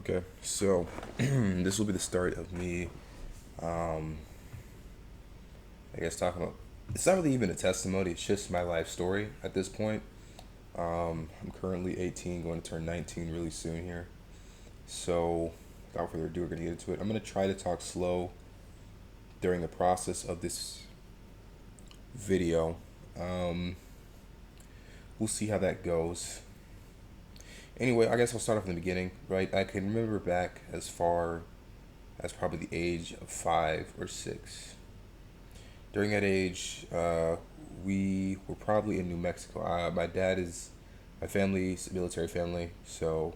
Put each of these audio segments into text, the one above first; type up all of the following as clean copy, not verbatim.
Okay, so this will be the start of me, um, I guess, talking about. It's not really even a testimony, it's just my life story at this point. I'm currently 18, going to turn 19 really soon here. So, without further ado, we're going to get into it. I'm going to try to talk slow during the process of this video. Um, we'll see how that goes. Anyway, I guess I'll start off in the beginning, right? I can remember back as far as probably the age of 5 or 6. During that age, we were probably in New Mexico. My family's a military family, so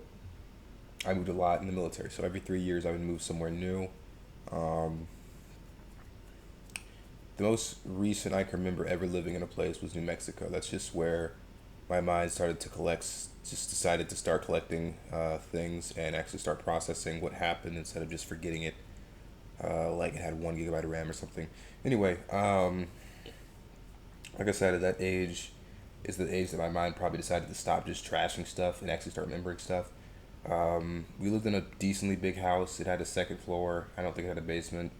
I moved a lot in the military. So every 3 years, I would move somewhere new. Um, the most recent I can remember ever living in a place was New Mexico. That's just where my mind started to collect, just decided to start collecting things and actually start processing what happened instead of just forgetting it, like it had 1 gigabyte of RAM or something. Anyway, like I said, at that age is the age that my mind probably decided to stop just trashing stuff and actually start remembering stuff. We lived in a decently big house. It had a second floor. I don't think it had a basement.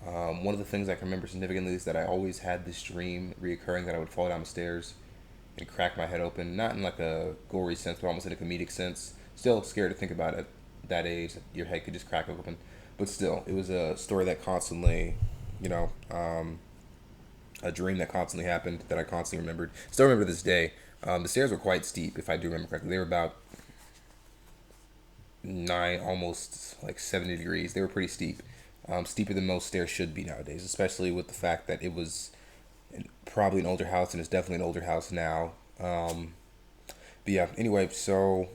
One of the things I can remember significantly is that I always had this dream reoccurring that I would fall down the stairs and crack my head open, not in like a gory sense, but almost in a comedic sense. Still scared to think about it at that age, that your head could just crack open. But still, it was a story that constantly, you know, a dream that constantly happened that I constantly remembered. Still remember this day. The stairs were quite steep, if I do remember correctly. They were about 9, almost like 70 degrees. They were pretty steep. Steeper than most stairs should be nowadays, especially with the fact that it was probably an older house and it's definitely an older house now. But yeah, anyway, so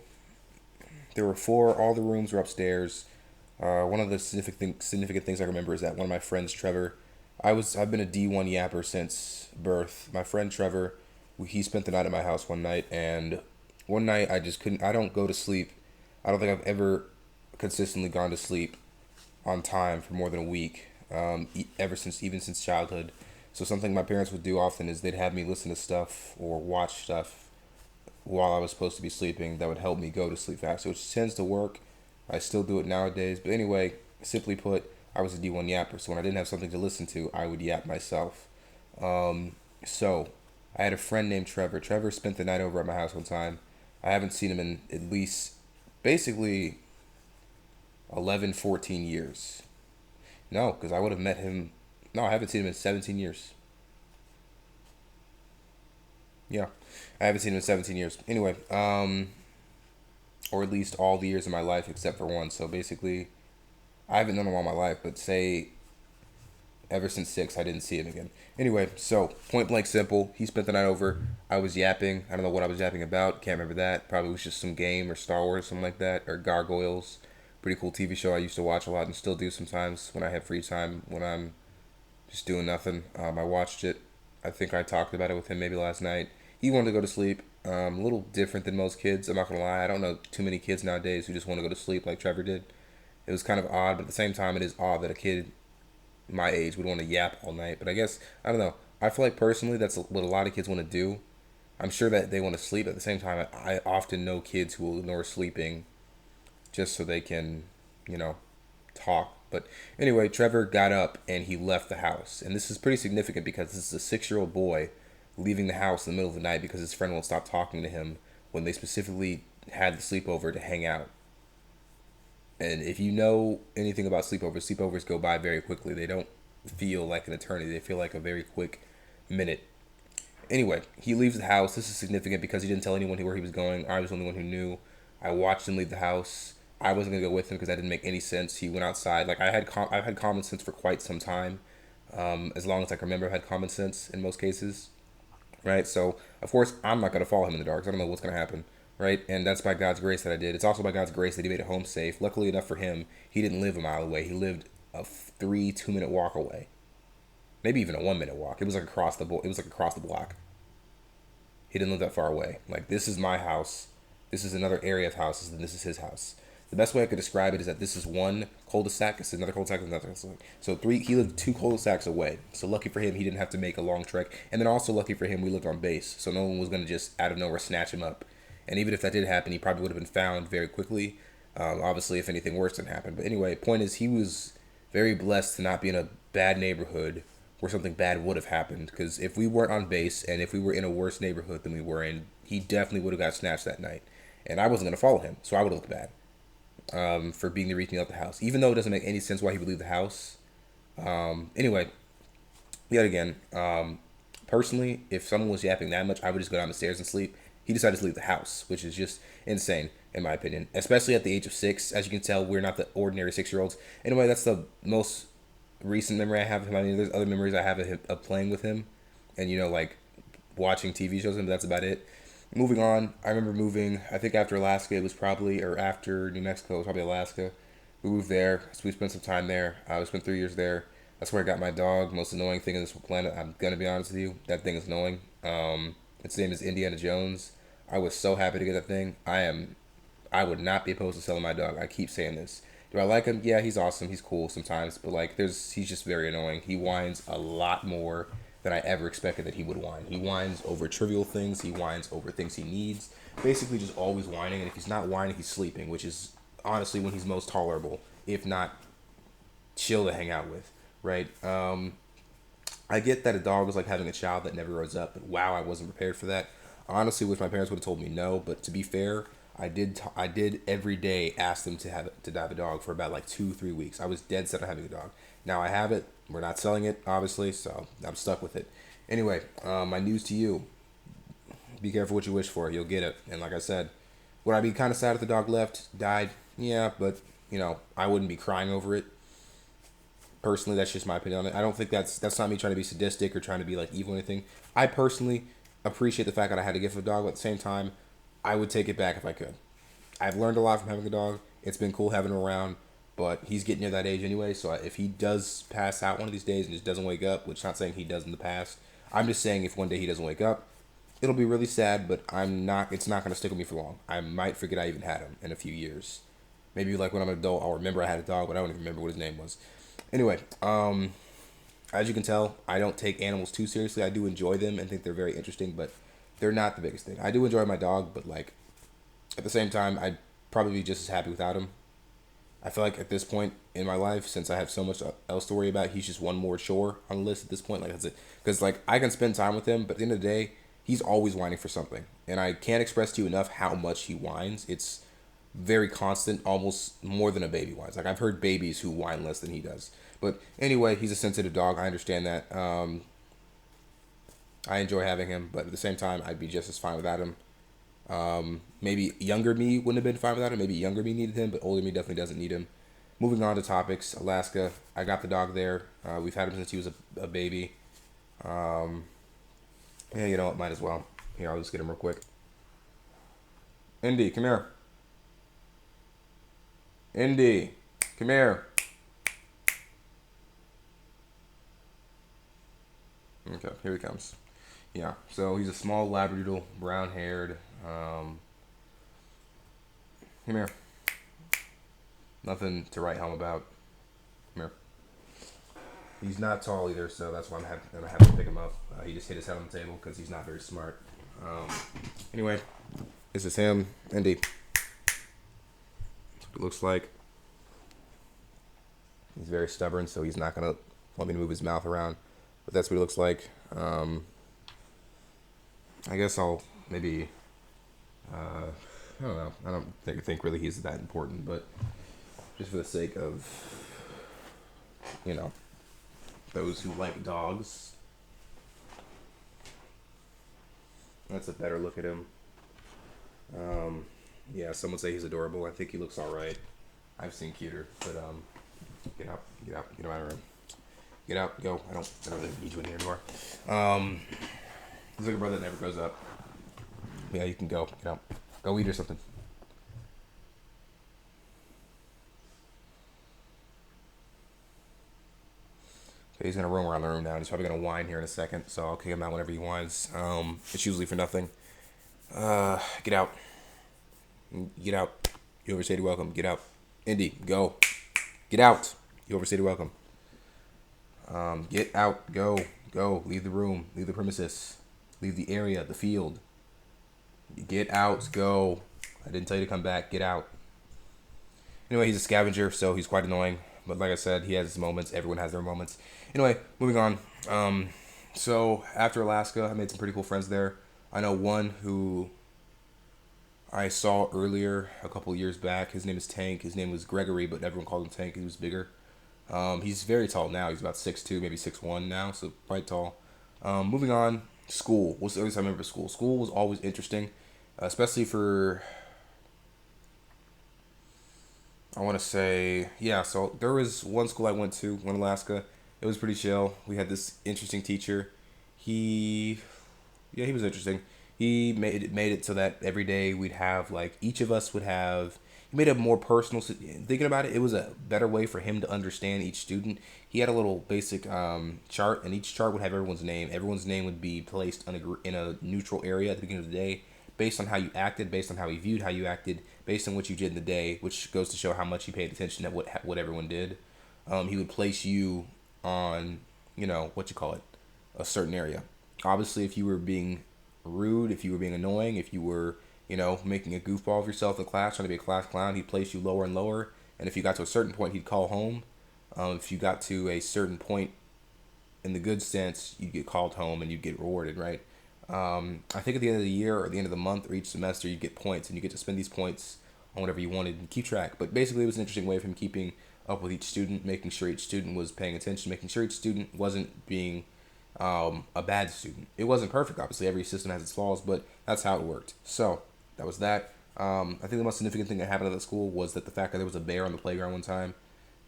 there were four, all the rooms were upstairs. One of the significant things I remember is that one of my friends, Trevor, I've been a D1 yapper since birth. My friend Trevor, he spent the night at my house one night, and one night I just couldn't. I don't go to sleep. I don't think I've ever consistently gone to sleep on time for more than a week. Ever since, even since childhood. So something my parents would do often is they'd have me listen to stuff or watch stuff while I was supposed to be sleeping that would help me go to sleep faster, which tends to work. I still do it nowadays. But anyway, simply put, I was a D1 yapper. So when I didn't have something to listen to, I would yap myself. So I had a friend named Trevor. Trevor spent the night over at my house one time. I haven't seen him in at least basically 11, 14 years. No, because I would have met him. No, I haven't seen him in 17 years. Yeah, I haven't seen him in 17 years. Anyway, or at least all the years of my life except for one. So basically, I haven't known him all my life, but say ever since 6, I didn't see him again. Anyway, so point blank simple. He spent the night over. I was yapping. I don't know what I was yapping about. Can't remember that. Probably was just some game or Star Wars, something like that, or Gargoyles. Pretty cool TV show I used to watch a lot and still do sometimes when I have free time when I'm just doing nothing. I watched it. I think I talked about it with him maybe last night. He wanted to go to sleep. A little different than most kids. I'm not gonna lie. I don't know too many kids nowadays who just want to go to sleep like Trevor did. It was kind of odd, but at the same time, it is odd that a kid my age would want to yap all night. But I guess I don't know. I feel like personally that's what a lot of kids want to do. I'm sure that they want to sleep. At the same time, I often know kids who will ignore sleeping just so they can, you know, talk. But anyway, Trevor got up and he left the house. And this is pretty significant because this is a 6-year-old boy leaving the house in the middle of the night because his friend won't stop talking to him when they specifically had the sleepover to hang out. And if you know anything about sleepovers go by very quickly. They don't feel like an eternity. They feel like a very quick minute. Anyway, he leaves the house. This is significant because he didn't tell anyone where he was going. I was the only one who knew. I watched him leave the house. I wasn't gonna go with him because that didn't make any sense. He went outside. Like I've had common sense for quite some time. As long as I can remember, I've had common sense in most cases, right? So of course I'm not gonna follow him in the dark. 'Cause I don't know what's gonna happen, right? And that's by God's grace that I did. It's also by God's grace that He made it home safe. Luckily enough for him, he didn't live a mile away. He lived a 2-minute walk away, maybe even a 1-minute walk. It was like across the It was like across the block. He didn't live that far away. Like this is my house. This is another area of houses, and this is his house. The best way I could describe it is that this is one cul-de-sac. It's another cul-de-sac. Another cul-de-sac. So three. He lived 2 cul-de-sacs away. So lucky for him, he didn't have to make a long trek. And then also lucky for him, we lived on base, so no one was gonna just out of nowhere snatch him up. And even if that did happen, he probably would have been found very quickly. Obviously, if anything worse didn't happen. But anyway, point is, he was very blessed to not be in a bad neighborhood where something bad would have happened. Because if we weren't on base and if we were in a worse neighborhood than we were in, he definitely would have got snatched that night. And I wasn't going to follow him, so I would have looked bad for being the reason he left the house. Even though it doesn't make any sense why he would leave the house. Anyway, yet again, personally, if someone was yapping that much, I would just go down the stairs and sleep. He decided to leave the house, which is just insane, in my opinion. Especially at the age of 6. As you can tell, we're not the ordinary 6-year-olds. Anyway, that's the most recent memory I have of him. I mean, there's other memories I have of playing with him and, like, watching TV shows with him, but that's about it. Moving on, I remember moving, I think after Alaska, it was probably, or after New Mexico, it was probably Alaska. We moved there, so we spent some time there. We spent 3 years there. That's where I got my dog. Most annoying thing on this planet. I'm gonna be honest with you. That thing is annoying. Its name is Indiana Jones. I was so happy to get that thing. I would not be opposed to selling my dog. I keep saying this. Do I like him? Yeah, he's awesome. He's cool sometimes, but he's just very annoying. He whines a lot more than I ever expected that he would whine. He whines over trivial things. He whines over things he needs. Basically, just always whining. And if he's not whining, he's sleeping, which is honestly when he's most tolerable, if not chill to hang out with. Right? I get that a dog is like having a child that never grows up, but wow, I wasn't prepared for that. I honestly wish my parents would have told me no, but to be fair, I did every day ask them to have a dog for about like 2-3 weeks. I was dead set on having a dog. Now I have it. We're not selling it, obviously, so I'm stuck with it. Anyway, my news to you: be careful what you wish for. You'll get it. And like I said, would I be kind of sad if the dog died? Yeah, but I wouldn't be crying over it. Personally, that's just my opinion on it. I don't think that's not me trying to be sadistic or trying to be like evil or anything. I personally appreciate the fact that I had to give a dog, but at the same time, I would take it back if I could. I've learned a lot from having a dog. It's been cool having him around, but he's getting near that age anyway. So if he does pass out one of these days and just doesn't wake up, which I'm not saying he does in the past, I'm just saying if one day he doesn't wake up, it'll be really sad. But It's not gonna stick with me for long. I might forget I even had him in a few years. Maybe like when I'm an adult, I'll remember I had a dog, but I don't even remember what his name was. Anyway, as you can tell, I don't take animals too seriously. I do enjoy them and think they're very interesting, but they're not the biggest thing. I do enjoy my dog, but like at the same time, I'd probably be just as happy without him. I feel like at this point in my life, since I have so much else to worry about, he's just one more chore on the list at this point. Like that's it, because like I can spend time with him, but at the end of the day, he's always whining for something, and I can't express to you enough how much he whines. It's very constant, almost more than a baby whines. Like I've heard babies who whine less than he does. But anyway, he's a sensitive dog. I understand that. I enjoy having him, but at the same time, I'd be just as fine without him. Maybe younger me wouldn't have been fine without him. Maybe younger me needed him, but older me definitely doesn't need him. Moving on to topics, Alaska. I got the dog there. We've had him since he was a baby. Yeah, you know what? Might as well. Here, I'll just get him real quick. Indy, come here. Indy, come here. Okay, here he comes. Yeah, so he's a small Labradoodle, brown-haired. Come here. Nothing to write home about. Come here. He's not tall either, so that's why I'm having to pick him up. He just hit his head on the table because he's not very smart. Anyway, this is him, Indy. That's what it looks like. He's very stubborn, so he's not going to want me to move his mouth around. But that's what he looks like. I guess I'll maybe... I don't know. I don't think really he's that important, but just for the sake of, those who like dogs. That's a better look at him. Yeah, some would say he's adorable. I think he looks all right. I've seen cuter, but get out of my room. Get out, go. I don't really need you in here anymore. He's like a brother that never grows up. Yeah, you can go. Get out. Go eat or something. Okay, he's gonna roam around the room now. He's probably gonna whine here in a second, so I'll kick him out whenever he whines. It's usually for nothing. Get out. Get out. You overstayed your welcome. Get out. Indy, go. Get out. You overstayed your welcome. Get out. Go. Go. Leave the room. Leave the premises. Leave the area. The field. Get out. Go. I didn't tell you to come back. Get out. Anyway, he's a scavenger, so he's quite annoying. But like I said, he has his moments. Everyone has their moments. Anyway, moving on. So after Alaska, I made some pretty cool friends there. I know one who I saw earlier a couple years back. His name is Tank. His name was Gregory, but everyone called him Tank. He was bigger. He's very tall now. He's about 6'2", maybe 6'1" now, so quite tall. Moving on, school. What's the earliest I remember school? School was always interesting, especially for, I want to say, yeah, so there was one school I went to, in Alaska. It was pretty chill. We had this interesting teacher. He, yeah, he was interesting. He made it so that every day we'd have, like, each of us would have, he made it more personal. Thinking about it, it was a better way for him to understand each student. He had a little basic chart, and each chart would have everyone's name. Everyone's name would be placed in a neutral area at the beginning of the day, based on how you acted, based on how he viewed how you acted, based on what you did in the day, which goes to show how much he paid attention to what everyone did. He would place you on, what you call it, a certain area. Obviously, if you were being rude, if you were being annoying, if you were, making a goofball of yourself in class, trying to be a class clown, he'd place you lower and lower. And if you got to a certain point, he'd call home. If you got to a certain point, in the good sense, you'd get called home and you'd get rewarded, right? I think at the end of the year or the end of the month or each semester, you get points, and you get to spend these points on whatever you wanted and keep track. But basically, it was an interesting way of him keeping up with each student, making sure each student was paying attention, making sure each student wasn't being a bad student. It wasn't perfect, obviously. Every system has its flaws, but that's how it worked. So that was that. I think the most significant thing that happened at that school was that the fact that there was a bear on the playground one time.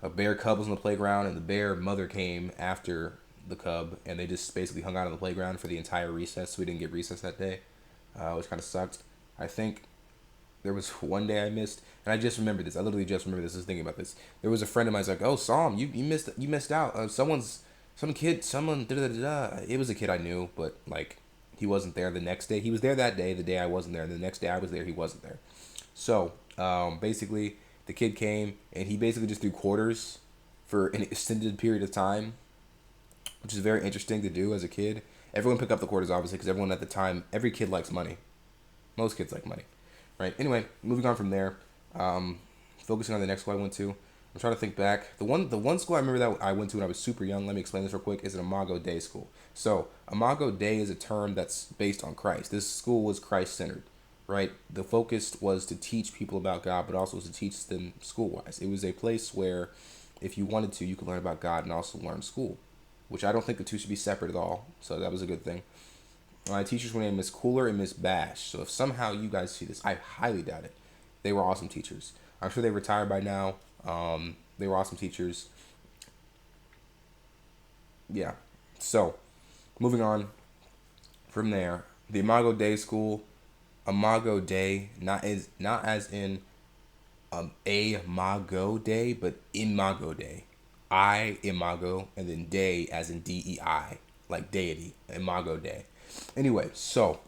A bear cub was on the playground, and the bear mother came after the cub, and they just basically hung out on the playground for the entire recess. So we didn't get recess that day, which kind of sucked. I think there was one day I missed, and I just remembered this. I literally just remembered this. I was thinking about this. There was a friend of mine who's like, "Oh, Psalm, you missed out. Someone da da da da." It was a kid I knew, but like he wasn't there the next day. He was there that day, the day I wasn't there. And the next day I was there, he wasn't there. So basically, the kid came and he basically just threw quarters for an extended period of time, which is very interesting to do as a kid. Everyone picked up the quarters, obviously, because everyone at the time, every kid likes money. Most kids like money, right? Anyway, moving on from there, focusing on the next school I went to. I'm trying to think back. The one school I remember that I went to when I was super young, let me explain this real quick, is an Imago Dei school. So, Imago Dei is a term that's based on Christ. This school was Christ-centered, right? The focus was to teach people about God, but also to teach them school-wise. It was a place where, if you wanted to, you could learn about God and also learn school, which I don't think the two should be separate at all. So that was a good thing. My teachers were named Miss Cooler and Miss Bash. So if somehow you guys see this, I highly doubt it. They were awesome teachers. I'm sure they retired by now. They were awesome teachers. Yeah. So, moving on from there, the Imago Dei school, Imago Dei, not as in a Mago Day, but Imago Day. I Imago, and then Day as in DEI, like deity, Imago Day. Anyway, so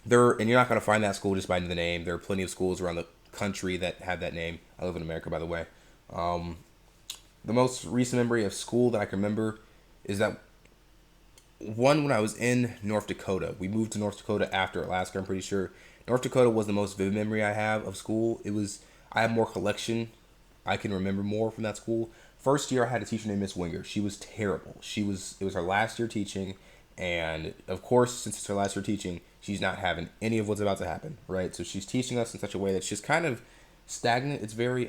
there, and you're not gonna find that school just by the name. There are plenty of schools around the country that have that name. I live in America, by the way. The most recent memory of school that I can remember is that one when I was in North Dakota. We moved to North Dakota after Alaska, I'm pretty sure. North Dakota was the most vivid memory I have of school. I have more collection. I can remember more from that school. First year I had a teacher named Miss Winger. She was terrible. It was her last year teaching, and of course, since it's her last year teaching, she's not having any of what's about to happen, right? So she's teaching us in such a way that's just kind of stagnant. It's very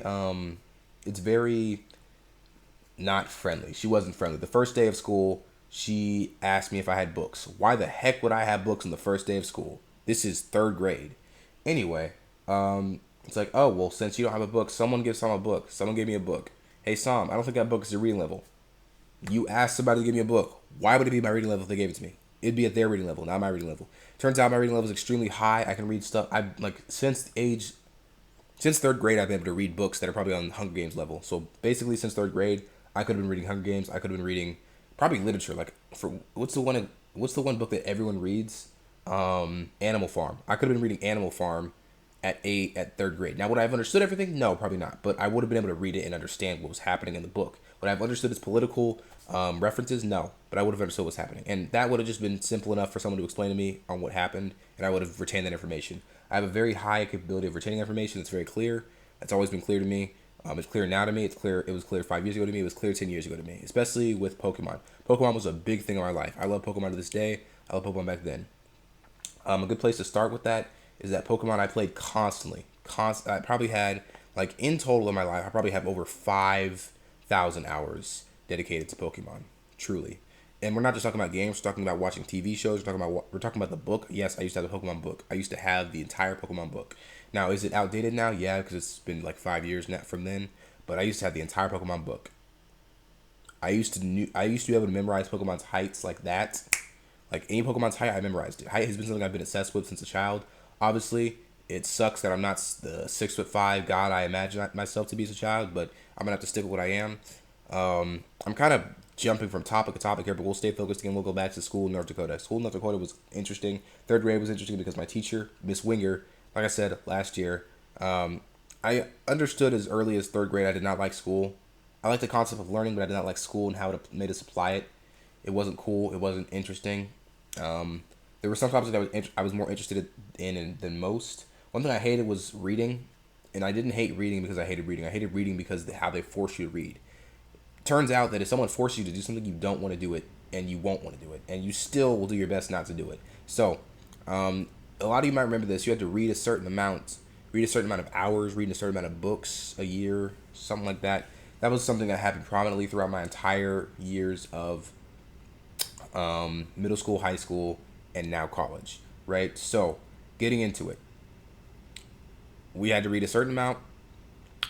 not friendly. She wasn't friendly. The first day of school, she asked me if I had books. Why the heck would I have books on the first day of school? This is third grade. Anyway, it's like, oh, well, since you don't have a book, someone give Sam a book. Someone gave me a book. Hey, Sam, I don't think that book is your reading level. You asked somebody to give me a book. Why would it be my reading level if they gave it to me? It'd be at their reading level, not my reading level. Turns out my reading level is extremely high. I can read stuff. Since third grade, I've been able to read books that are probably on Hunger Games level. So basically, since third grade, I could have been reading Hunger Games. I could have been reading probably literature. Like what's the one book that everyone reads? Animal Farm. I could have been reading Animal Farm at third grade. Now, would I have understood everything? No, probably not. But I would have been able to read it and understand what was happening in the book. Would I have understood its political references? No, but I would have understood what's happening, and that would have just been simple enough for someone to explain to me on what happened, and I would have retained that information. I have a very high capability of retaining information. That's very clear. That's always been clear to me. It's clear now to me. It's clear. It was clear 5 years ago to me. It was clear 10 years ago to me. Especially with Pokemon. Pokemon was a big thing in my life. I love Pokemon to this day. I love Pokemon back then. A good place to start with that is that Pokemon I played constantly. I probably had like in total in my life, I probably have over 5,000 hours dedicated to Pokemon. Truly. And we're not just talking about games. We're talking about watching TV shows. We're talking about the book. Yes, I used to have a Pokemon book. I used to have the entire Pokemon book. Now, is it outdated now? Yeah, because it's been like 5 years now from then. But I used to have the entire Pokemon book. I used to be able to memorize Pokemon's heights like that. Like any Pokemon's height, I memorized it. Height has been something I've been obsessed with since a child. Obviously, it sucks that I'm not the 6'5" god I imagined myself to be as a child, but I'm gonna have to stick with what I am. I'm kind of jumping from topic to topic here, but we'll stay focused again. We'll go back to school in North Dakota. School in North Dakota was interesting. Third grade was interesting because my teacher, Miss Winger, like I said last year, I understood as early as third grade I did not like school. I liked the concept of learning, but I did not like school and how it made us apply it. It wasn't cool. It wasn't interesting. There were some topics that I was more interested in than most. One thing I hated was reading, and I didn't hate reading because I hated reading. I hated reading because of how they force you to read. Turns out that if someone forces you to do something, you don't want to do it, and you won't want to do it, and you still will do your best not to do it. So, a lot of you might remember this. You had to read a certain amount of hours, read a certain amount of books a year, something like that. That was something that happened prominently throughout my entire years of middle school, high school, and now college, right? So, getting into it, we had to read a certain amount.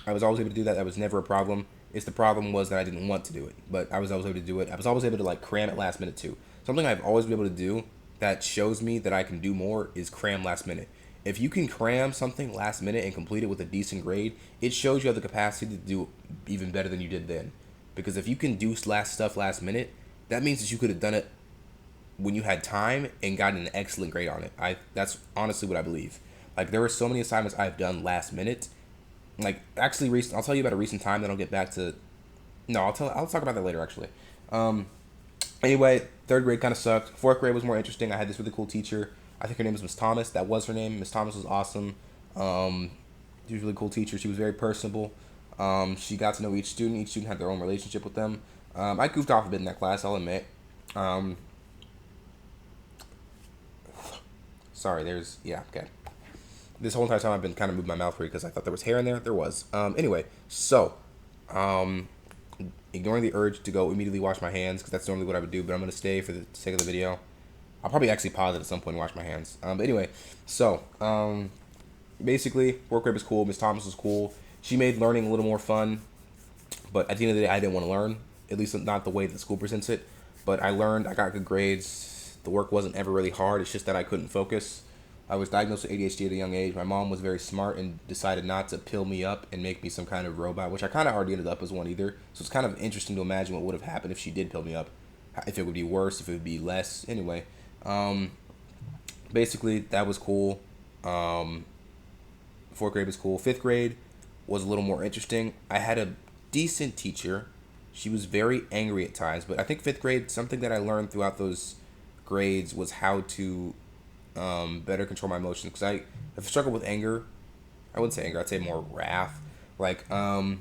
I was always able to do that. That was never a problem. The problem was that I didn't want to do it, but I was always able to do it. I was always able to like cram at last minute too. Something I've always been able to do that shows me that I can do more is cram last minute. If you can cram something last minute and complete it with a decent grade, it shows you have the capacity to do even better than you did then. Because if you can do stuff last minute, that means that you could have done it when you had time and gotten an excellent grade on it. That's honestly what I believe. Like there were so many assignments I've done last minute. Like actually, I'll tell you about a recent time. Then I'll get back to. No, I'll talk about that later. Actually. Anyway, third grade kind of sucked. Fourth grade was more interesting. I had this really cool teacher. I think her name was Miss Thomas. That was her name. Miss Thomas was awesome. She was a really cool teacher. She was very personable. She got to know each student. Each student had their own relationship with them. I goofed off a bit in that class, I'll admit. Sorry, okay. This whole entire time I've been kind of moving my mouth free because I thought there was hair in there. There was. Anyway, so, ignoring the urge to go immediately wash my hands because that's normally what I would do, but I'm going to stay for the sake of the video. I'll probably actually pause it at some point and wash my hands. But anyway, so, basically, fourth grade was cool. Miss Thomas was cool. She made learning a little more fun, but at the end of the day, I didn't want to learn, at least not the way that the school presents it. But I learned, I got good grades. The work wasn't ever really hard. It's just that I couldn't focus. I was diagnosed with ADHD at a young age. My mom was very smart and decided not to pill me up and make me some kind of robot, which I kind of already ended up as one either. So it's kind of interesting to imagine what would have happened if she did pill me up. If it would be worse, if it would be less. Anyway, basically, that was cool. Fourth grade was cool. Fifth grade was a little more interesting. I had a decent teacher. She was very angry at times, but I think fifth grade, something that I learned throughout those grades was how to better control my emotions. Because I've struggled with anger. I wouldn't say anger. I'd say more wrath. Like, I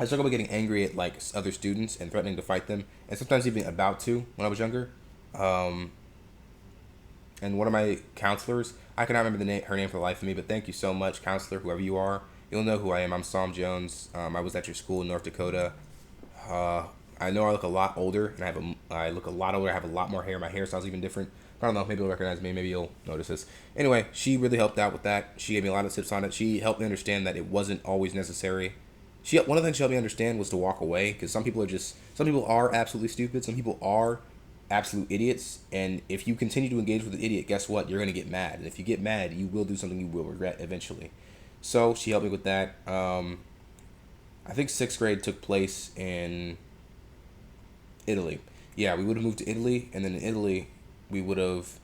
struggled with getting angry at like other students and threatening to fight them, and sometimes even about to when I was younger. And one of my counselors, I cannot remember her name for the life of me, but thank you so much, counselor, whoever you are. You'll know who I am. I'm Psalm Jones. I was at your school in North Dakota. I know I look a lot older, and I look a lot older. I have a lot more hair. My hairstyle's even different. I don't know. Maybe you'll recognize me. Maybe you'll notice this. Anyway, she really helped out with that. She gave me a lot of tips on it. She helped me understand that it wasn't always necessary. One of the things she helped me understand was to walk away, because some people are absolutely stupid. Some people are absolute idiots, and if you continue to engage with an idiot, guess what? You're going to get mad, and if you get mad, you will do something you will regret eventually. So she helped me with that. I think sixth grade took place in Italy. Yeah, we would have moved to Italy, and then in Italy, we would have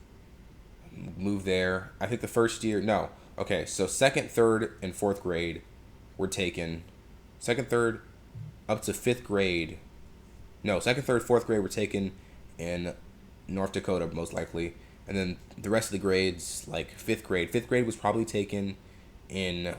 moved there. I think the first year, no. Okay, so second, third, and fourth grade were taken. Second, third, up to fifth grade. No, second, third, fourth grade were taken in North Dakota, most likely. And then the rest of the grades, like fifth grade. Fifth grade was probably taken in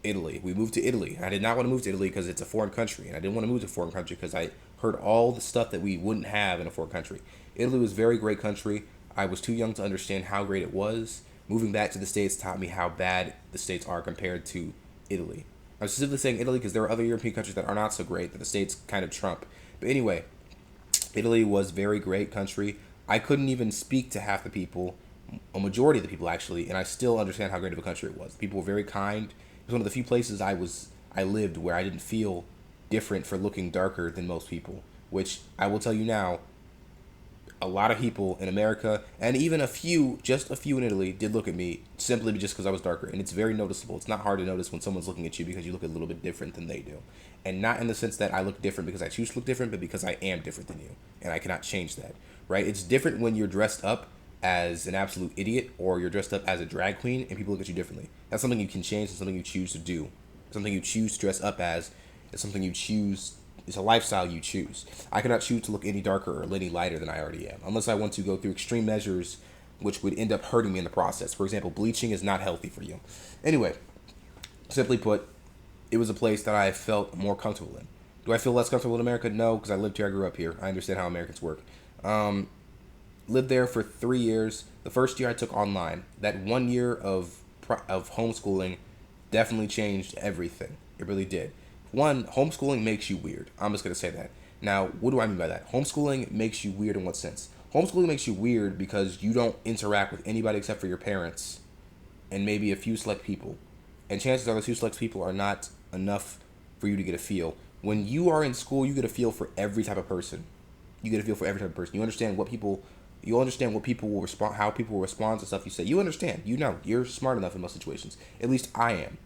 Italy. We moved to Italy. I did not want to move to Italy because it's a foreign country, and I didn't want to move to a foreign country because I heard all the stuff that we wouldn't have in a foreign country. Italy was a very great country. I was too young to understand how great it was. Moving back to the States taught me how bad the States are compared to Italy. I'm specifically saying Italy because there are other European countries that are not so great that the States kind of trump. But anyway, Italy was a very great country. I couldn't even speak to half the people, a majority of the people actually, and I still understand how great of a country it was. People were very kind. It was one of the few places I lived where I didn't feel different for looking darker than most people, which I will tell you now, a lot of people in America and even just a few in Italy did look at me simply just because I was darker. And it's very noticeable. It's not hard to notice when someone's looking at you because you look a little bit different than they do. And not in the sense that I look different because I choose to look different, but because I am different than you. And I cannot change that, right? It's different when you're dressed up as an absolute idiot or you're dressed up as a drag queen and people look at you differently. That's something you can change and something you choose to do. Something you choose to dress up as is something you choose. It's a lifestyle you choose. I cannot choose to look any darker or any lighter than I already am, unless I want to go through extreme measures which would end up hurting me in the process. For example, bleaching is not healthy for you. Anyway, simply put, it was a place that I felt more comfortable in. Do I feel less comfortable in America? No, because I lived here, I grew up here. I understand how Americans work. Lived there for 3 years. The first year I took online. That 1 year of homeschooling definitely changed everything. It really did. One, homeschooling makes you weird. I'm just going to say that. Now, what do I mean by that? Homeschooling makes you weird in what sense? Homeschooling makes you weird because you don't interact with anybody except for your parents and maybe a few select people. And chances are those few select people are not enough for you to get a feel. When you are in school, you get a feel for every type of person. You get a feel for every type of person. You understand what people will respond, how people will respond to stuff you say. You understand. You know. You're smart enough in most situations. At least I am.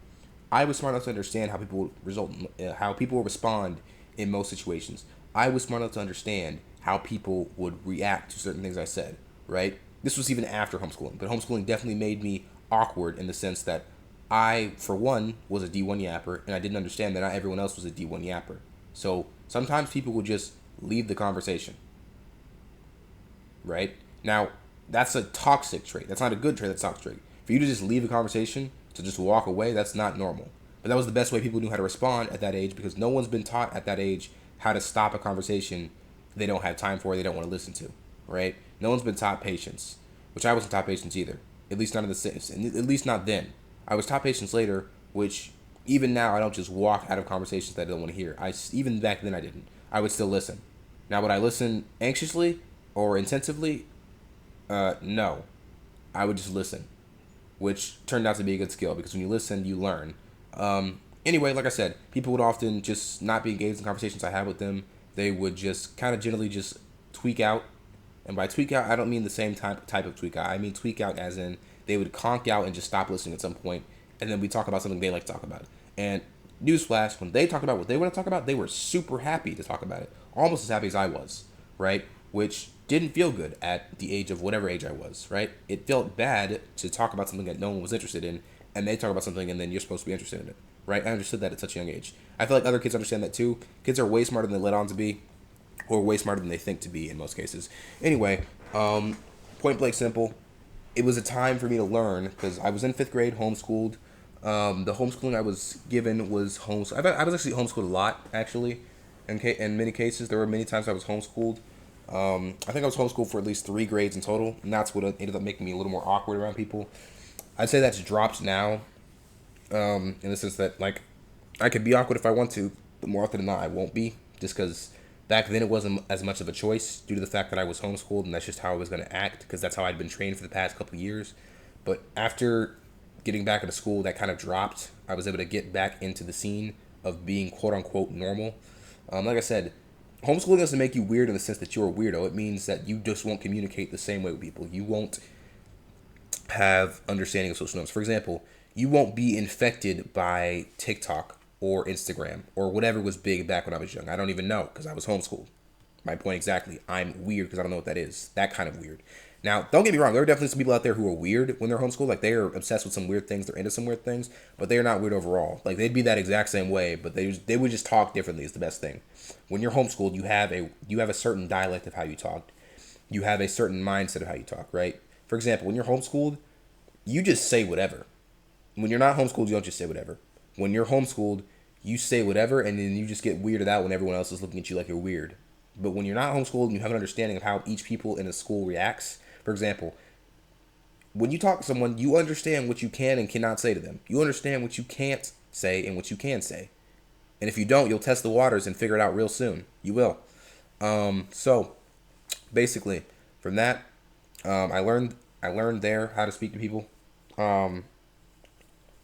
I was smart enough to understand how people will respond in most situations. I was smart enough to understand how people would react to certain things I said, right? This was even after homeschooling, but homeschooling definitely made me awkward in the sense that I, for one, was a D1 yapper, and I didn't understand that not everyone else was a D1 yapper. So sometimes people would just leave the conversation, right? Now, that's a toxic trait. That's not a good trait, that's a toxic trait. For you to just leave a conversation, to just walk away, that's not normal. But that was the best way people knew how to respond at that age because no one's been taught at that age how to stop a conversation they don't have time for, they don't want to listen to, right? No one's been taught patience, which I wasn't taught patience either. At least not in the sense, at least not then. I was taught patience later, which even now I don't just walk out of conversations that I don't want to hear. Even back then I didn't. I would still listen. Now would I listen anxiously or intensively? No. I would just listen, which turned out to be a good skill because when you listen, you learn. Anyway, like I said, people would often just not be engaged in conversations I had with them. They would just kind of generally just tweak out. And by tweak out, I don't mean the same type of tweak out. I mean tweak out as in they would conk out and just stop listening at some point, and then we talk about something they like to talk about. And newsflash, when they talked about what they want to talk about, they were super happy to talk about it. Almost as happy as I was, right? Which didn't feel good at the age of whatever age I was, right? It felt bad to talk about something that no one was interested in, and they talk about something and then you're supposed to be interested in it, right? I understood that at such a young age. I feel like other kids understand that too. Kids are way smarter than they let on to be, or way smarter than they think to be in most cases. Anyway, point blank simple, it was a time for me to learn because I was in 5th grade, homeschooled. The homeschooling I was given was homeschooled. I was actually homeschooled a lot, actually. In many cases, there were many times I was homeschooled. I think I was homeschooled for at least 3 grades in total, and that's what ended up making me a little more awkward around people. I'd say that's dropped now, in the sense that, like, I could be awkward if I want to, but more often than not, I won't be, just because back then it wasn't as much of a choice due to the fact that I was homeschooled, and that's just how I was going to act, because that's how I'd been trained for the past couple of years. But after getting back into school, that kind of dropped. I was able to get back into the scene of being quote-unquote normal. Like I said, homeschooling doesn't make you weird in the sense that you're a weirdo. It means that you just won't communicate the same way with people. You won't have understanding of social norms. For example, you won't be infected by TikTok or Instagram or whatever was big back when I was young. I don't even know because I was homeschooled. My point exactly. I'm weird because I don't know what that is. That kind of weird. Now, don't get me wrong. There are definitely some people out there who are weird when they're homeschooled. Like, they are obsessed with some weird things. They're into some weird things. But they are not weird overall. Like, they'd be that exact same way. But they would just talk differently is the best thing. When you're homeschooled, you have a certain dialect of how you talk. You have a certain mindset of how you talk, right? For example, when you're homeschooled, you just say whatever. When you're not homeschooled, you don't just say whatever. When you're homeschooled, you say whatever, and then you just get weirded out when everyone else is looking at you like you're weird. But when you're not homeschooled and you have an understanding of how each people in a school reacts, for example, when you talk to someone, you understand what you can and cannot say to them. You understand what you can't say and what you can say. And if you don't, you'll test the waters and figure it out real soon. You will. So basically, from that, I learned there how to speak to people, um,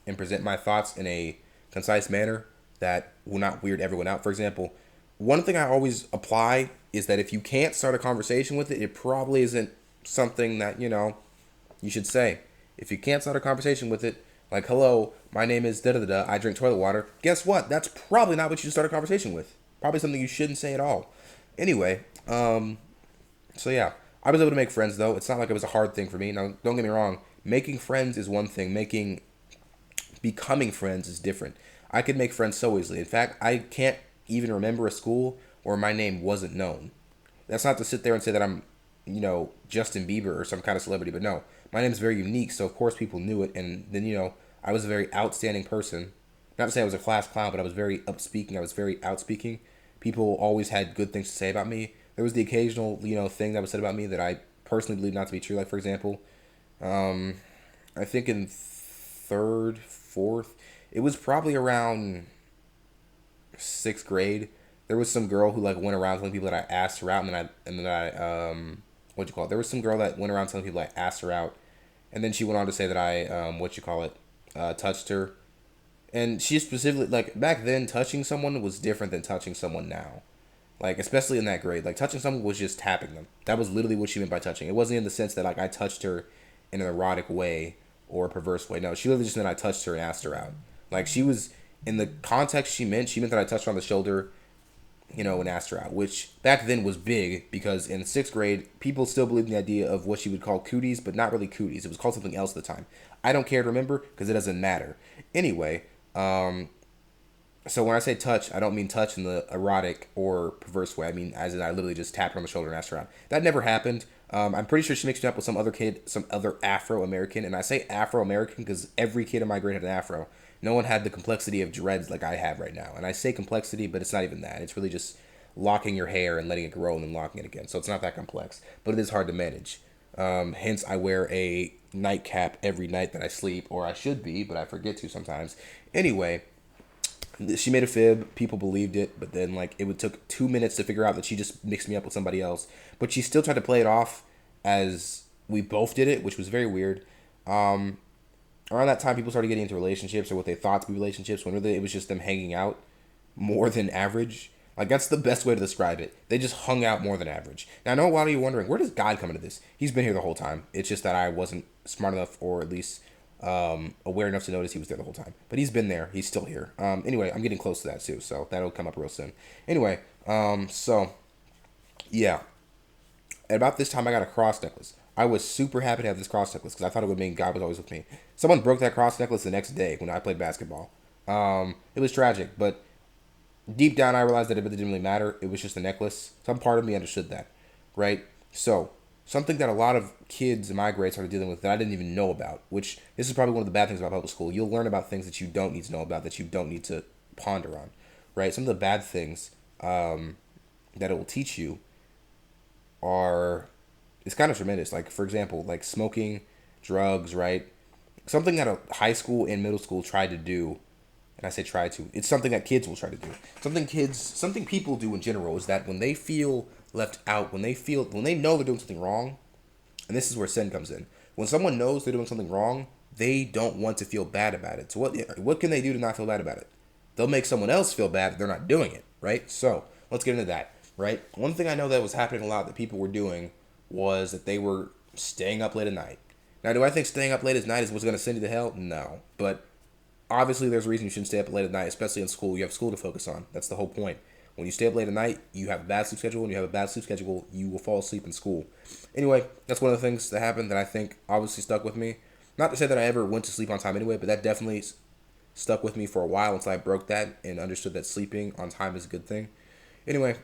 and present my thoughts in a concise manner that will not weird everyone out. For example, one thing I always apply is that if you can't start a conversation with it, it probably isn't something that you should say. If you can't start a conversation with it, like, hello, my name is da da da, I drink toilet water. Guess what? That's probably not what you should start a conversation with. Probably something you shouldn't say at all. Anyway, so yeah, I was able to make friends though. It's not like it was a hard thing for me. Now, don't get me wrong. Making friends is one thing. Becoming friends is different. I could make friends so easily. In fact, I can't even remember a school where my name wasn't known. That's not to sit there and say that I'm, Justin Bieber or some kind of celebrity, but no, my name is very unique. So of course people knew it, and then I was a very outstanding person. Not to say I was a class clown, but I was very upspeaking. I was very outspeaking. People always had good things to say about me. There was the occasional, thing that was said about me that I personally believe not to be true. Like for example, I think in third, fourth, it was probably around sixth grade. There was some girl who like went around telling people that I asked her out, and then I what you call it? There was some girl that went around telling people I asked her out, and then she went on to say that I touched her, and she specifically like back then touching someone was different than touching someone now. Like especially in that grade, like touching someone was just tapping them. That was literally what she meant by touching. It wasn't in the sense that like I touched her in an erotic way or a perverse way. No, she literally just meant I touched her and asked her out. Like she was in the context she meant that I touched her on the shoulder, and asked her out, which back then was big because in sixth grade, people still believed in the idea of what she would call cooties, but not really cooties. It was called something else at the time. I don't care to remember because it doesn't matter. Anyway, so when I say touch, I don't mean touch in the erotic or perverse way. I mean as in I literally just tapped her on the shoulder and asked her out. That never happened. I'm pretty sure she mixed me up with some other kid, some other Afro-American. And I say Afro-American because every kid in my grade had an Afro. No one had the complexity of dreads like I have right now. And I say complexity, but it's not even that. It's really just locking your hair and letting it grow and then locking it again. So it's not that complex, but it is hard to manage. Hence, I wear a nightcap every night that I sleep, or I should be, but I forget to sometimes. Anyway, she made a fib. People believed it, but then like it would took 2 minutes to figure out that she just mixed me up with somebody else. But she still tried to play it off as we both did it, which was very weird. Around that time, people started getting into relationships or what they thought to be relationships, when really it was just them hanging out more than average. Like that's the best way to describe it. They just hung out more than average. Now I know a lot of you wondering, where does God come into this? He's been here the whole time. It's just that I wasn't smart enough, or at least aware enough to notice he was there the whole time. But he's been there. He's still here. Anyway, I'm getting close to that too, so that'll come up real soon. Anyway, so yeah. At about this time, I got a cross necklace. I was super happy to have this cross necklace because I thought it would mean God was always with me. Someone broke that cross necklace the next day when I played basketball. It was tragic, but deep down I realized that it didn't really matter. It was just a necklace. Some part of me understood that, right? So something that a lot of kids in my grade started dealing with that I didn't even know about, which this is probably one of the bad things about public school. You'll learn about things that you don't need to know about, that you don't need to ponder on, right? Some of the bad things that it will teach you are, it's kind of tremendous. Like for example, like smoking, drugs, right? Something that a high school and middle school tried to do, and I say try to, it's something that kids will try to do. Something people do in general is that when they feel left out, when they know they're doing something wrong, and this is where sin comes in. When someone knows they're doing something wrong, they don't want to feel bad about it. So what can they do to not feel bad about it? They'll make someone else feel bad that they're not doing it, right? So let's get into that, right? One thing I know that was happening a lot that people were doing was that they were staying up late at night. Now, do I think staying up late at night is what's going to send you to hell? No. But obviously there's a reason you shouldn't stay up late at night, especially in school. You have school to focus on. That's the whole point. When you stay up late at night, you have a bad sleep schedule. When you have a bad sleep schedule, you will fall asleep in school. Anyway, that's one of the things that happened that I think obviously stuck with me. Not to say that I ever went to sleep on time anyway, but that definitely stuck with me for a while until I broke that and understood that sleeping on time is a good thing. Anyway,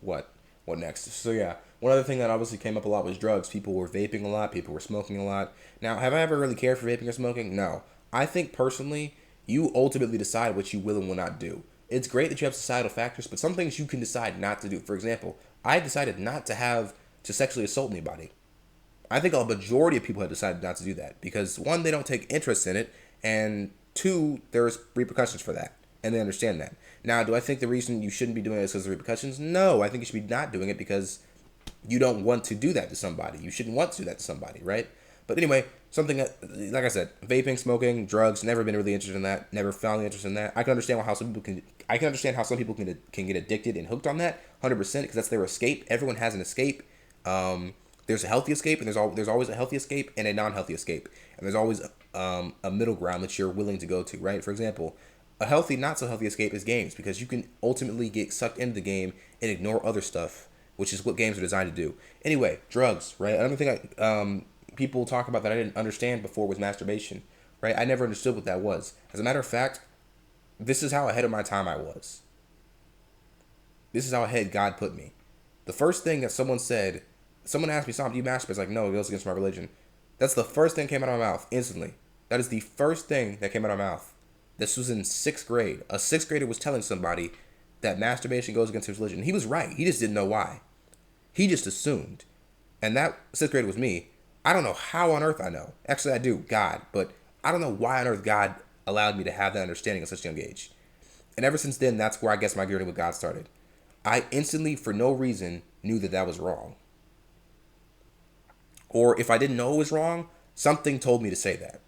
what next? So yeah, one other thing that obviously came up a lot was drugs. People were vaping a lot. People were smoking a lot. Now, have I ever really cared for vaping or smoking? No. I think personally, you ultimately decide what you will and will not do. It's great that you have societal factors, but some things you can decide not to do. For example, I decided not to sexually assault anybody. I think a majority of people have decided not to do that because one, they don't take interest in it, and two, there's repercussions for that, and they understand that. Now, do I think the reason you shouldn't be doing it is because of repercussions? No, I think you should be not doing it because you don't want to do that to somebody. You shouldn't want to do that to somebody, right? But anyway, something that, like I said, vaping, smoking, drugs, never been really interested in that. Never found the interest in that. I can understand how some people can. I can understand how some people can get addicted and hooked on that, 100%, because that's their escape. Everyone has an escape. There's a healthy escape, and there's always a healthy escape and a non-healthy escape, and there's always a middle ground that you're willing to go to, right? For example, a healthy, not so healthy escape is games because you can ultimately get sucked into the game and ignore other stuff, which is what games are designed to do. Anyway, drugs, right? Another thing people talk about that I didn't understand before was masturbation, right? I never understood what that was. As a matter of fact, this is how ahead of my time I was. This is how ahead God put me. The first thing that someone asked me, "Something, do you masturbate?" It's like, no, it goes against my religion. That's the first thing that came out of my mouth instantly. That is the first thing that came out of my mouth. This was in sixth grade. A sixth grader was telling somebody that masturbation goes against his religion. He was right. He just didn't know why. He just assumed. And that sixth grader was me. I don't know how on earth I know. Actually, I do, God. But I don't know why on earth God allowed me to have that understanding at such a young age. And ever since then, that's where I guess my journey with God started. I instantly, for no reason, knew that that was wrong. Or if I didn't know it was wrong, something told me to say that.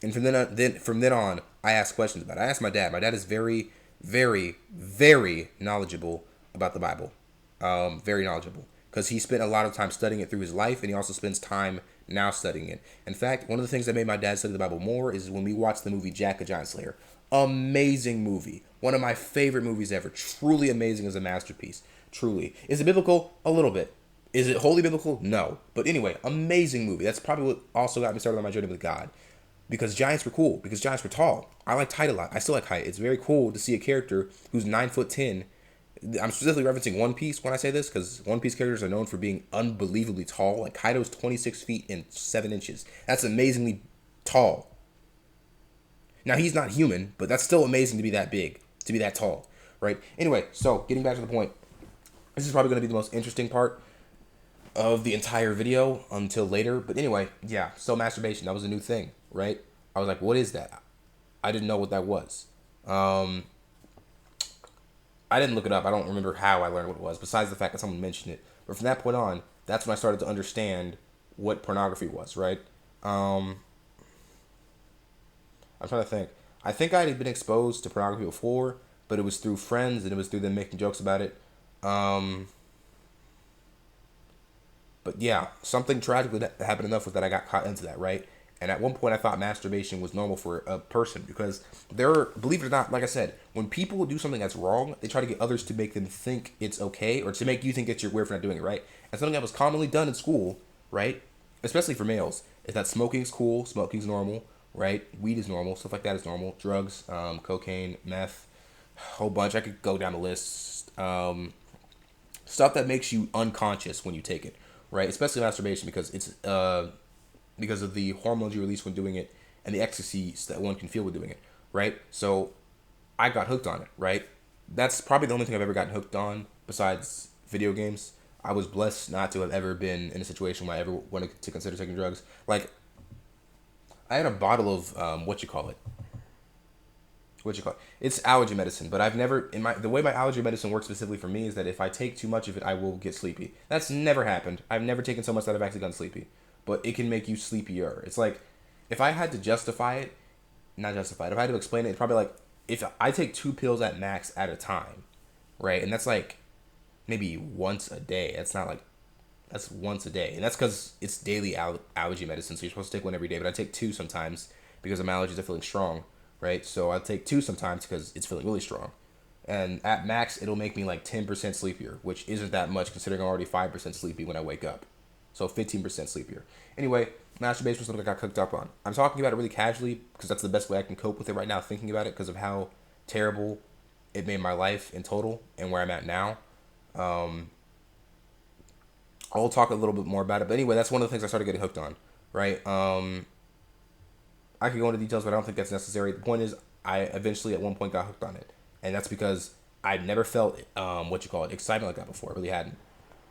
And from then on, I asked questions about it. I asked my dad. My dad is very, very, very knowledgeable about the Bible. Very knowledgeable. Because he spent a lot of time studying it through his life, and he also spends time now studying it. In fact, one of the things that made my dad study the Bible more is when we watched the movie Jack the Giant Slayer. Amazing movie. One of my favorite movies ever. Truly amazing as a masterpiece. Truly. Is it biblical? A little bit. Is it wholly biblical? No. But anyway, amazing movie. That's probably what also got me started on my journey with God. Because giants were cool. Because giants were tall. I liked height a lot. I still like height. It's very cool to see a character who's 9'10". I'm specifically referencing One Piece when I say this, because One Piece characters are known for being unbelievably tall. Like Kaido's 26 feet and 7 inches. That's amazingly tall. Now, he's not human, but that's still amazing to be that big, to be that tall, right? Anyway, so getting back to the point, this is probably going to be the most interesting part of the entire video until later. But anyway, yeah, so masturbation, that was a new thing, right? I was like, what is that? I didn't know what that was. I didn't look it up. I don't remember how I learned what it was, besides the fact that someone mentioned it. But from that point on, that's when I started to understand what pornography was, right? I'm trying to think. I think I had been exposed to pornography before, but it was through friends and it was through them making jokes about it. But yeah, something tragically that happened enough was that I got caught into that, right? And at one point, I thought masturbation was normal for a person because believe it or not, like I said, when people do something that's wrong, they try to get others to make them think it's okay or to make you think it's you're weird for not doing it, right? And something that was commonly done in school, right? Especially for males, is that smoking's cool, smoking's normal, right? Weed is normal, stuff like that is normal. Drugs, cocaine, meth, a whole bunch. I could go down the list. Stuff that makes you unconscious when you take it, right? Especially masturbation because it's because of the hormones you release when doing it and the ecstasies that one can feel with doing it, right? So I got hooked on it, right? That's probably the only thing I've ever gotten hooked on besides video games. I was blessed not to have ever been in a situation where I ever wanted to consider taking drugs. Like, I had a bottle of, It's allergy medicine, but I've never, the way my allergy medicine works specifically for me is that if I take too much of it, I will get sleepy. That's never happened. I've never taken so much that I've actually gotten sleepy. But it can make you sleepier. It's like, if I had to if I had to explain it, it's probably like, if I take 2 pills at max at a time, right? And that's like, maybe once a day. That's once a day. And that's because it's daily allergy medicine, so you're supposed to take one every day. But I take 2 sometimes because my allergies are feeling strong, right? So I'll take 2 sometimes because it's feeling really strong. And at max, it'll make me like 10% sleepier, which isn't that much considering I'm already 5% sleepy when I wake up. So 15% sleepier. Anyway, masturbation was something I got cooked up on. I'm talking about it really casually because that's the best way I can cope with it right now, thinking about it because of how terrible it made my life in total and where I'm at now. I'll talk a little bit more about it. But anyway, that's one of the things I started getting hooked on, right? I could go into details, but I don't think that's necessary. The point is, I eventually at one point got hooked on it, and that's because I'd never felt what you call it, excitement like that before. I really hadn't.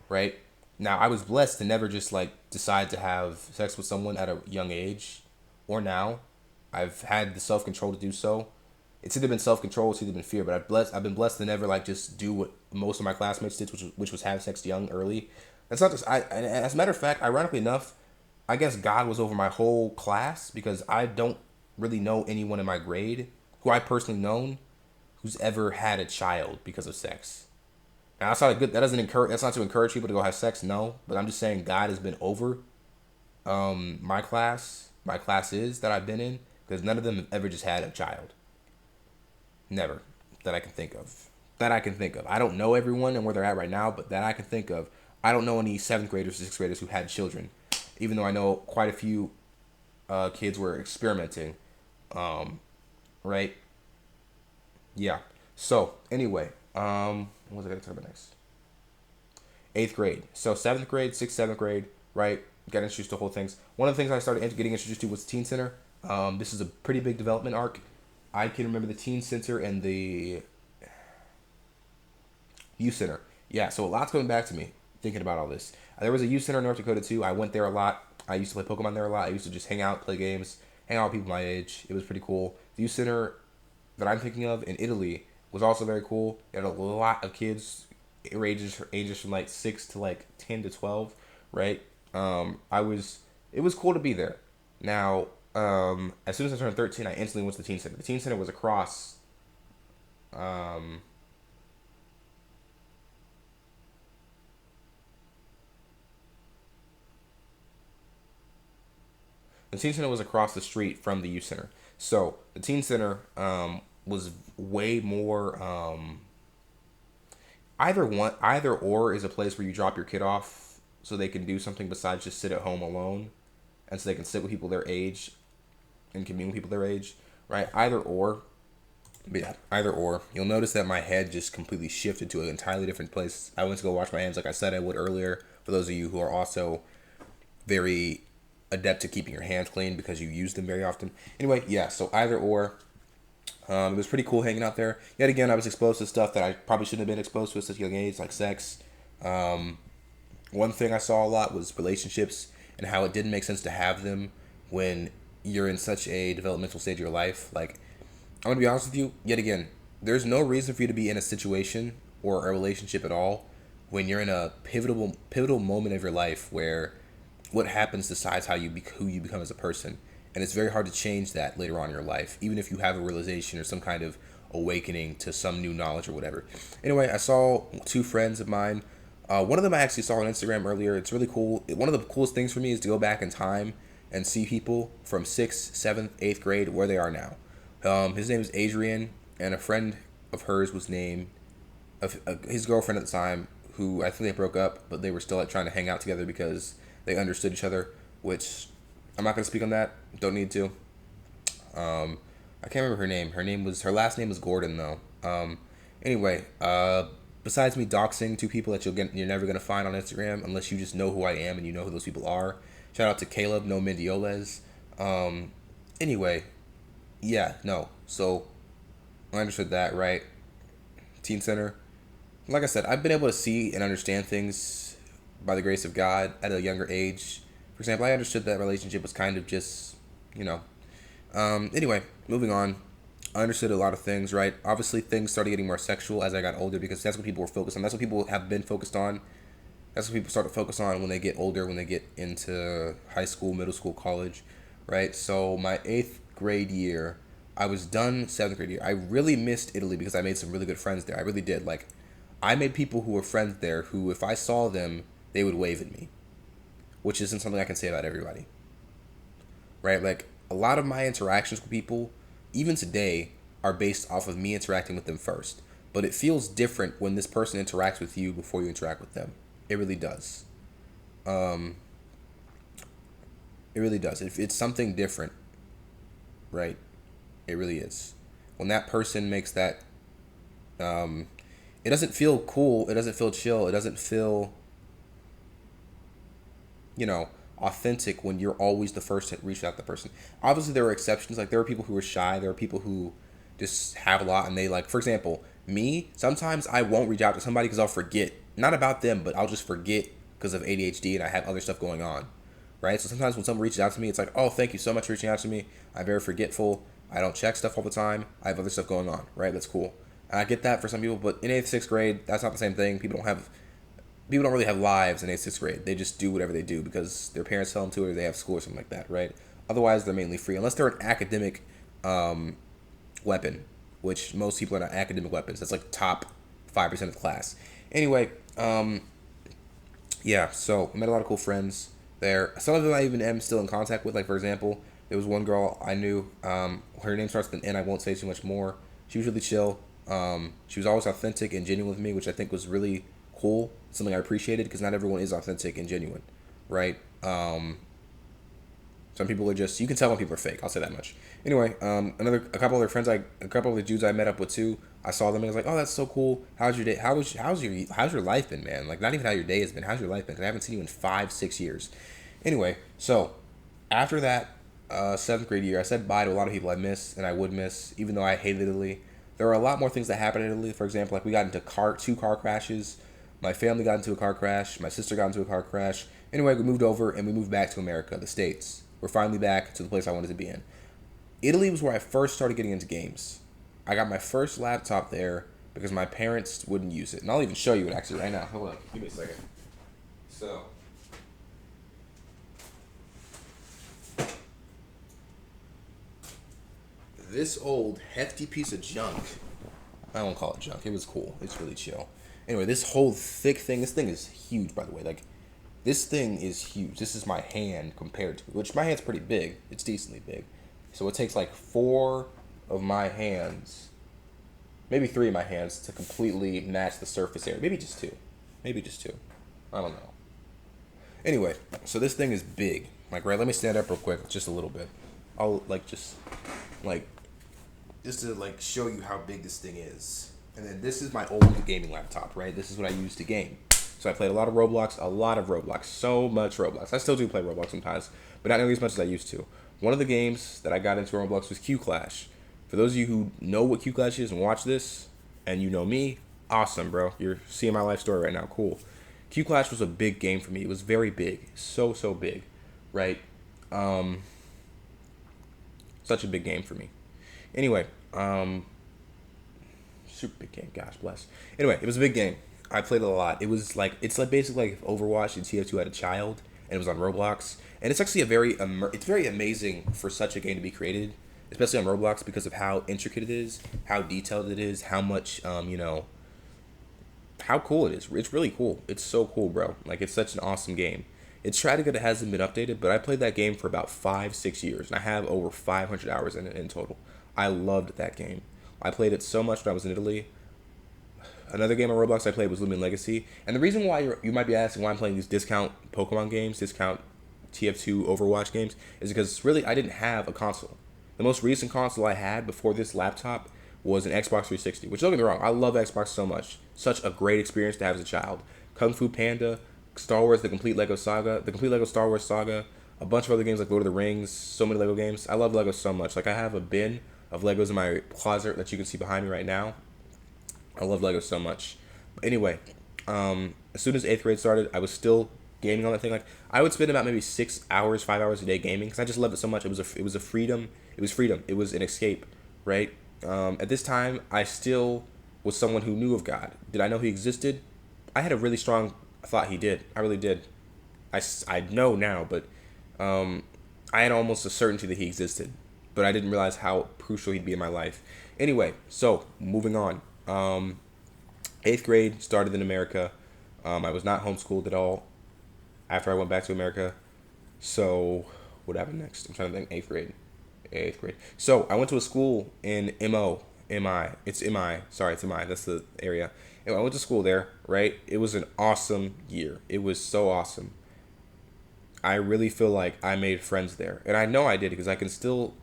Right now, I was blessed to never just like decide to have sex with someone at a young age, or now. I've had the self control to do so. It's either been self control, it's either been fear. But I've been blessed to never like just do what most of my classmates did, which was have sex young, early. That's not just I. And as a matter of fact, ironically enough, I guess God was over my whole class because I don't really know anyone in my grade who I personally known who's ever had a child because of sex. Now that's not a good. That doesn't encourage. That's not to encourage people to go have sex. No, but I'm just saying God has been over my classes that I've been in because none of them have ever just had a child. Never that I can think of. That I can think of. I don't know everyone and where they're at right now, but that I can think of. I don't know any seventh graders or sixth graders who had children, even though I know quite a few kids were experimenting. Right? Yeah. So anyway, what was I gonna talk about next? Eighth grade. So seventh grade, sixth, seventh grade, right? Got introduced to whole things. One of the things I started getting introduced to was the teen center. This is a pretty big development arc. I can remember the teen center and the youth center. Yeah, so a lot's coming back to me thinking about all this. There was a youth center in North Dakota too. I went there a lot. I used to play Pokemon there a lot. I used to just hang out, play games, hang out with people my age. It was pretty cool. The youth center that I'm thinking of in Italy was also very cool. It had a lot of kids, ages from like 6 to like 10 to 12, right? I was It was cool to be there. Now, as soon as I turned 13, I instantly went to the teen center. The teen center was across. Um, the teen center was across the street from the youth center. So the teen center was way more. Either or is a place where you drop your kid off so they can do something besides just sit at home alone, and so they can sit with people their age and commune with people their age, right? Either or. But yeah, either or. You'll notice that my head just completely shifted to an entirely different place. I went to go wash my hands like I said I would earlier. For those of you who are also very adept to keeping your hands clean because you use them very often. Anyway, yeah, so either or. It was pretty cool hanging out there. Yet again, I was exposed to stuff that I probably shouldn't have been exposed to at such a young age, like sex. One thing I saw a lot was relationships and how it didn't make sense to have them when you're in such a developmental stage of your life. Like, I'm gonna be honest with you. Yet again, there's no reason for you to be in a situation or a relationship at all when you're in a pivotal moment of your life where what happens decides who you become as a person, and it's very hard to change that later on in your life, even if you have a realization or some kind of awakening to some new knowledge or whatever. Anyway, I saw two friends of mine. One of them I actually saw on Instagram earlier. It's really cool. One of the coolest things for me is to go back in time and see people from 6th, 7th, 8th grade where they are now. His name is Adrian, and a friend of hers was named his girlfriend at the time, who I think they broke up, but they were still like trying to hang out together because they understood each other, which I'm not going to speak on that. Don't need to. I can't remember her name. Her last name was Gordon though. Anyway, besides me doxing two people that you're never gonna find on Instagram unless you just know who I am and you know who those people are. Shout out to Caleb, no Mendioles. Anyway, yeah, no. So I understood that, right? Teen Center. Like I said, I've been able to see and understand things by the grace of God at a younger age. For example, I understood that relationship was kind of just, you know. Anyway, moving on. I understood a lot of things, right? Obviously, things started getting more sexual as I got older because that's what people were focused on. That's what people have been focused on. That's what people start to focus on when they get older, when they get into high school, middle school, college, right? So my 8th grade year, I was done 7th grade year. I really missed Italy because I made some really good friends there. I really did. Like, I made people who were friends there who, if I saw them, they would wave at me, which isn't something I can say about everybody, right? Like, a lot of my interactions with people, even today, are based off of me interacting with them first. But it feels different when this person interacts with you before you interact with them. It really does. It really does. It's something different, right? It really is. When that person makes that, it doesn't feel cool. It doesn't feel chill. It doesn't feel, you know, authentic when you're always the first to reach out to the person. Obviously, there are exceptions. Like there are people who are shy. There are people who just have a lot, and they like, for example, me. Sometimes I won't reach out to somebody because I'll forget, not about them, but I'll just forget because of ADHD and I have other stuff going on, right? So sometimes when someone reaches out to me, it's like, oh, thank you so much for reaching out to me. I'm very forgetful. I don't check stuff all the time. I have other stuff going on, right? That's cool. And I get that for some people, but in 8th, 6th grade, that's not the same thing. People don't really have lives in 8th, 6th grade. They just do whatever they do because their parents tell them to, or they have school or something like that, right? Otherwise, they're mainly free, unless they're an academic weapon, which most people are not academic weapons. That's like top 5% of the class. Anyway, yeah, so I met a lot of cool friends there. Some of them I even am still in contact with. Like, for example, there was one girl I knew. Her name starts with an N. I won't say too much more. She was really chill. She was always authentic and genuine with me, which I think was really cool. Something I appreciated because not everyone is authentic and genuine, right? Some people are just, you can tell when people are fake. I'll say that much. Anyway, a couple other friends, a couple of the dudes I met up with too. I saw them and I was like, oh, that's so cool. How's your day? How's your life been, man? Like, not even how your day has been. How's your life been? Because I haven't seen you in 5-6 years. Anyway, so after that 7th grade year, I said bye to a lot of people I miss and I would miss, even though I hated Italy. There were a lot more things that happened in Italy. For example, like we got into two car crashes. My family got into a car crash. My sister got into a car crash. Anyway, we moved over and we moved back to America, the States. We're finally back to the place I wanted to be in. Italy was where I first started getting into games. I got my first laptop there because my parents wouldn't use it. And I'll even show you it actually right now. Hold on. Give me a second. So, this old hefty piece of junk, I won't call it junk. It was cool. It's really chill. Anyway, this whole thick thing, this thing is huge, by the way. Like, this thing is huge. This is my hand compared to it, which my hand's pretty big. It's decently big. So it takes like 4 of my hands, maybe 3 of my hands to completely match the surface area. Maybe just 2. Maybe just 2. I don't know. Anyway, so this thing is big. Like, right, let me stand up real quick, just a little bit. I'll, just to, show you how big this thing is. And then this is my old gaming laptop, right? This is what I use to game. So I played a lot of Roblox, so much Roblox. I still do play Roblox sometimes, but not nearly as much as I used to. One of the games that I got into Roblox was Q Clash. For those of you who know what Q Clash is and watch this, and you know me, awesome, bro. You're seeing my life story right now. Cool. Q Clash was a big game for me. It was very big. So big, right? Such a big game for me. Anyway, super big game. Gosh bless. Anyway, it was a big game. I played it a lot. It was it's basically like if Overwatch and TF2 had a child and it was on Roblox. And it's actually it's very amazing for such a game to be created, especially on Roblox because of how intricate it is, how detailed it is, how much how cool it is. It's really cool. It's so cool, bro. Like, it's such an awesome game. It's tragic that it hasn't been updated, but I played that game for about 5-6 years, and I have over 500 hours in it in total. I loved that game. I played it so much when I was in Italy. Another game on Roblox I played was Lumen Legacy. And the reason why you might be asking why I'm playing these discount Pokemon games, discount TF2 Overwatch games, is because really I didn't have a console. The most recent console I had before this laptop was an Xbox 360, which don't get me wrong, I love Xbox so much. Such a great experience to have as a child. Kung Fu Panda, Star Wars, the complete Lego saga, the complete Lego Star Wars saga, a bunch of other games like Lord of the Rings, so many Lego games. I love Lego so much. Like, I have a bin of Legos in my closet that you can see behind me right now. I love Lego so much. But anyway, as soon as 8th grade started, I was still gaming on that thing. Like, I would spend about maybe 6 hours, 5 hours a day gaming because I just loved it so much. It was a freedom. It was freedom. It was an escape, right? At this time, I still was someone who knew of God. Did I know He existed? I had a really strong thought He did. I really did. I know now, but I had almost a certainty that He existed, but I didn't realize how crucial He'd be in my life. Anyway, so moving on. 8th grade started in America. I was not homeschooled at all after I went back to America. So what happened next? I'm trying to think. 8th grade. So I went to a school in MI. It's MI. Sorry, it's MI. That's the area. And I went to school there, right? It was an awesome year. It was so awesome. I really feel like I made friends there. And I know I did because I can still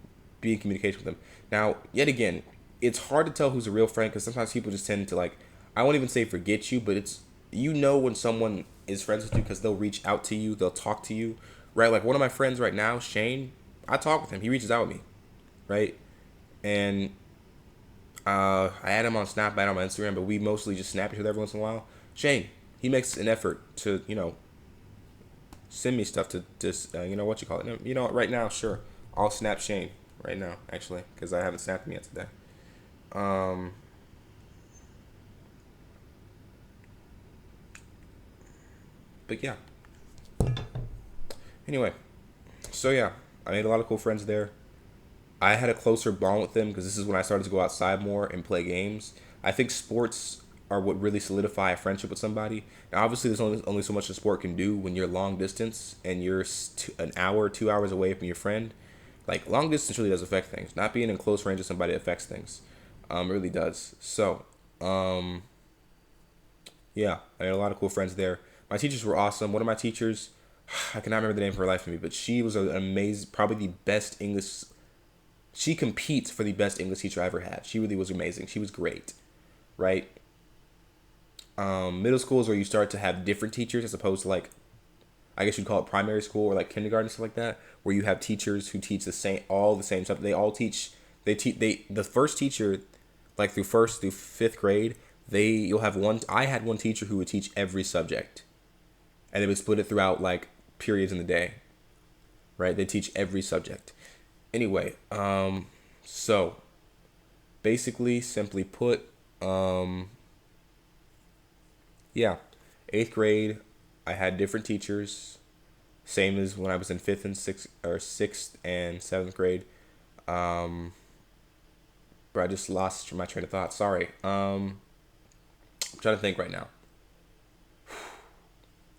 be in communication with them. Now, yet again, it's hard to tell who's a real friend because sometimes people just tend to, I won't even say forget you, but it's, when someone is friends with you because they'll reach out to you, they'll talk to you, right? Like one of my friends right now, Shane, I talk with him. He reaches out with me, right? And I add him on Snap, I add him on Instagram, but we mostly just snap each other every once in a while. Shane, he makes an effort to, send me stuff to just, what you call it. Right now, sure. I'll snap Shane right now, actually, because I haven't snapped him yet today. Um, but yeah. Anyway, so yeah, I made a lot of cool friends there. I had a closer bond with them because this is when I started to go outside more and play games. I think sports are what really solidify a friendship with somebody. Now, obviously, there's only so much a sport can do when you're long distance and you're an hour, 2 hours away from your friend. Like, long distance really does affect things. Not being in close range of somebody affects things. It really does. So, yeah, I had a lot of cool friends there. My teachers were awesome. One of my teachers, I cannot remember the name of her life for me, but she was an amazing, probably the best English. She competes for the best English teacher I ever had. She really was amazing. She was great, right? Middle school is where you start to have different teachers as opposed to like, I guess you'd call it primary school or like kindergarten and stuff like that, where you have teachers who teach all the same stuff. They all teach. The first teacher, like through first through fifth grade, you'll have one. I had one teacher who would teach every subject, and they would split it throughout like periods in the day, right? They teach every subject. Anyway, so basically, simply put, yeah, eighth grade, I had different teachers, same as when I was in sixth and seventh grade. Um, but I just lost my train of thought. Sorry. I'm trying to think right now.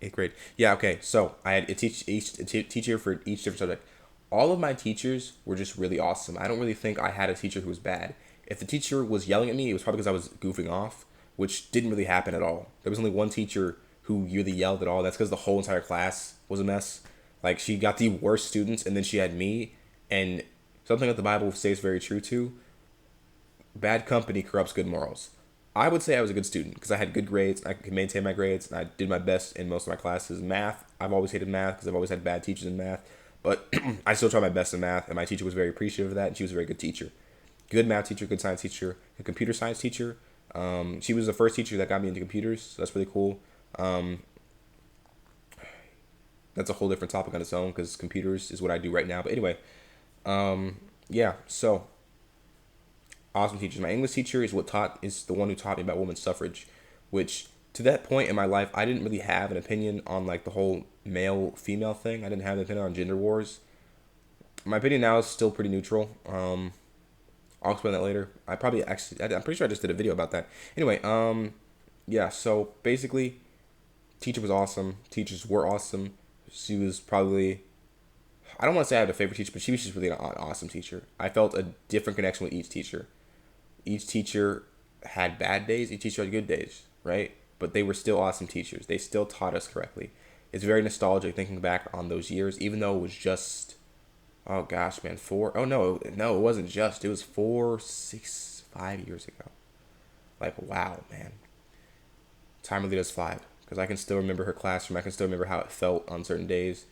Eighth grade. Yeah. Okay. So I had a teacher for each different subject. All of my teachers were just really awesome. I don't really think I had a teacher who was bad. If the teacher was yelling at me, it was probably because I was goofing off, which didn't really happen at all. There was only one teacher who really yelled at all. That's because the whole entire class was a mess. Like, she got the worst students, and then she had me. And something that the Bible says very true to: bad company corrupts good morals. I would say I was a good student because I had good grades. I could maintain my grades, and I did my best in most of my classes. Math, I've always hated math because I've always had bad teachers in math. But I still tried my best in math, and my teacher was very appreciative of that, and she was a very good teacher. Good math teacher, good science teacher, a computer science teacher. She was the first teacher that got me into computers, so that's really cool. Um, that's a whole different topic on its own because computers is what I do right now. But anyway, yeah, so awesome teachers. My English teacher is the one who taught me about women's suffrage, which to that point in my life I didn't really have an opinion on like the whole male female thing. I didn't have an opinion on gender wars. My opinion now is still pretty neutral. I'll explain that later. I'm pretty sure I just did a video about that. Anyway, yeah. So basically, teacher was awesome. Teachers were awesome. She was probably, I don't want to say I had a favorite teacher, but she was just really an awesome teacher. I felt a different connection with each teacher. Each teacher had bad days. Each teacher had good days, right? But they were still awesome teachers. They still taught us correctly. It's very nostalgic thinking back on those years, even though it was just, oh gosh, man, no, it wasn't just. It was 4, 6, 5 years ago. Like, wow, man. Time really does fly. Because I can still remember her classroom. I can still remember how it felt on certain days.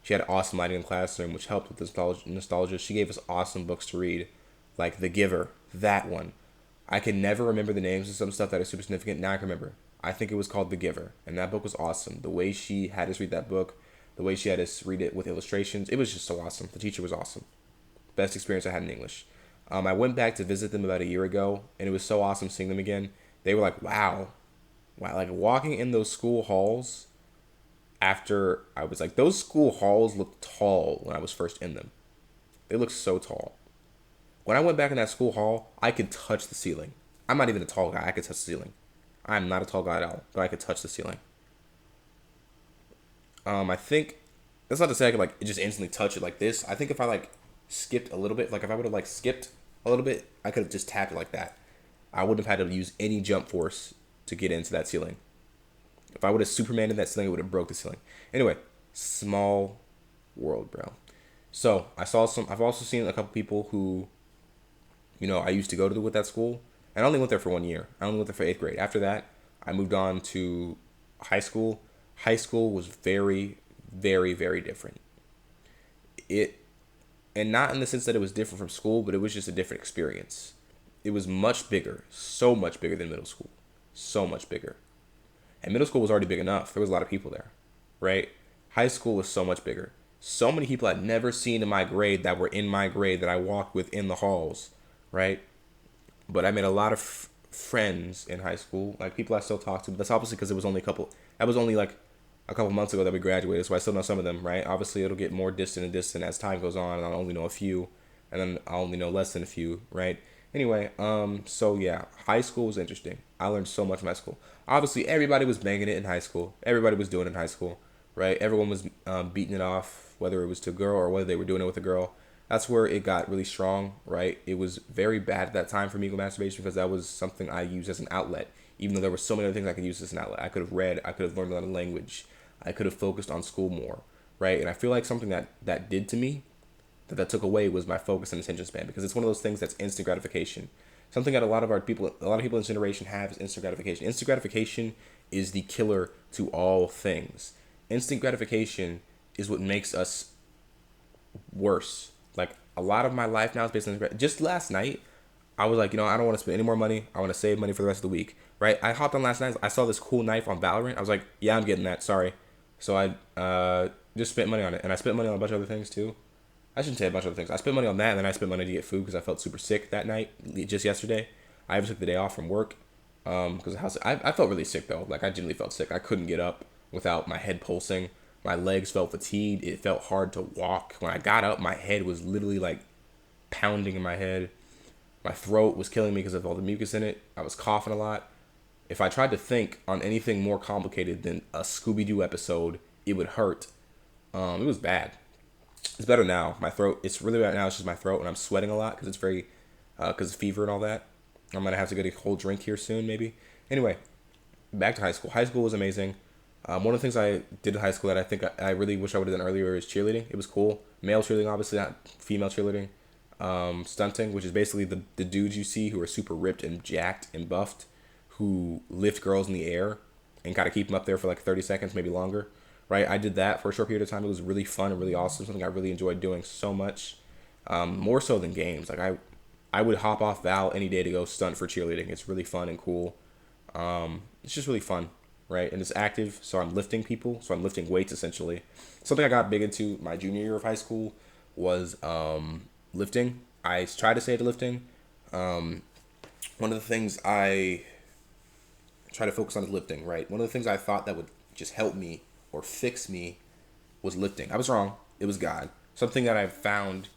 She had awesome lighting in the classroom, which helped with this nostalgia. She gave us awesome books to read, like The Giver, that one. I can never remember the names of some stuff that are super significant. Now I can remember. I think it was called The Giver, and that book was awesome. The way she had us read that book, the way she had us read it with illustrations, it was just so awesome. The teacher was awesome. Best experience I had in English. I went back to visit them about a year ago, and it was so awesome seeing them again. They were like, wow. Like walking in those school halls after I was like, those school halls looked tall when I was first in them. They looked so tall. When I went back in that school hall, I could touch the ceiling. I'm not even a tall guy. I could touch the ceiling. I'm not a tall guy at all, but I could touch the ceiling. I think that's not to say I could like just instantly touch it like this. I think if I like skipped a little bit, like if I would have like skipped a little bit, I could have just tapped it like that. I wouldn't have had to use any jump force to get into that ceiling. If I would have Supermaned that ceiling, it would have broke the ceiling. Anyway, small world, bro. So I've also seen a couple people who, I used to go to with that school, and I only went there for 1 year. I only went there for 8th grade. After that, I moved on to high school. High school was very, very, very different. it, and not in the sense that it was different from school, but it was just a different experience. It was much bigger, so much bigger than middle school, so much bigger. And middle school was already big enough. There was a lot of people there, right? High school was so much bigger. So many people I'd never seen in my grade that were in my grade that I walked with in the halls, right? But I made a lot of friends in high school, like people I still talk to. But that's obviously because it was only a couple. That was only like a couple months ago that we graduated, so I still know some of them, right? Obviously, it'll get more distant and distant as time goes on, and I'll only know a few, and then I'll only know less than a few, right? Anyway, so yeah, high school was interesting. I learned so much in high school. Obviously, everybody was banging it in high school. Everybody was doing it in high school, right? Everyone was beating it off, whether it was to a girl or whether they were doing it with a girl. That's where it got really strong, right? It was very bad at that time for me with masturbation because that was something I used as an outlet. Even though there were so many other things I could use as an outlet. I could have read, I could have learned a lot of language, I could have focused on school more, right? And I feel like something that did to me, that took away, was my focus and attention span, because it's one of those things that's instant gratification. Something that a lot of people in this generation have is instant gratification. Instant gratification is the killer to all things. Instant gratification is what makes us worse. Like, a lot of my life now is based on just last night. I was like, I don't want to spend any more money. I want to save money for the rest of the week, right? I hopped on last night. I saw this cool knife on Valorant. I was like, yeah, I'm getting that. Sorry. So I just spent money on it, and I spent money on a bunch of other things too. I shouldn't say a bunch of other things. I spent money on that, and then I spent money to get food because I felt super sick that night, just yesterday. I even took the day off from work because I felt really sick though. Like, I genuinely felt sick. I couldn't get up without my head pulsing. My legs felt fatigued. It felt hard to walk. When I got up, my head was literally like pounding in my head. My throat was killing me because of all the mucus in it. I was coughing a lot. If I tried to think on anything more complicated than a Scooby-Doo episode, it would hurt. It was bad. It's better now. My throat, it's really bad now. It's just my throat, and I'm sweating a lot because it's because of fever and all that. I'm going to have to get a whole drink here soon, maybe. Anyway, back to high school. High school was amazing. One of the things I did in high school that I think I really wish I would have done earlier is cheerleading. It was cool. Male cheerleading, obviously, not female cheerleading. Stunting, which is basically the dudes you see who are super ripped and jacked and buffed, who lift girls in the air and kind of keep them up there for like 30 seconds, maybe longer, right? I did that for a short period of time. It was really fun and really awesome, something I really enjoyed doing so much, more so than games. Like, I would hop off Val any day to go stunt for cheerleading. It's really fun and cool. It's just really fun, right? And it's active, so I'm lifting people, so I'm lifting weights essentially. Something I got big into my junior year of high school was lifting. I tried to stay to lifting. One of the things I try to focus on is lifting, right? One of the things I thought that would just help me or fix me was lifting. I was wrong. It was God. Something that I found.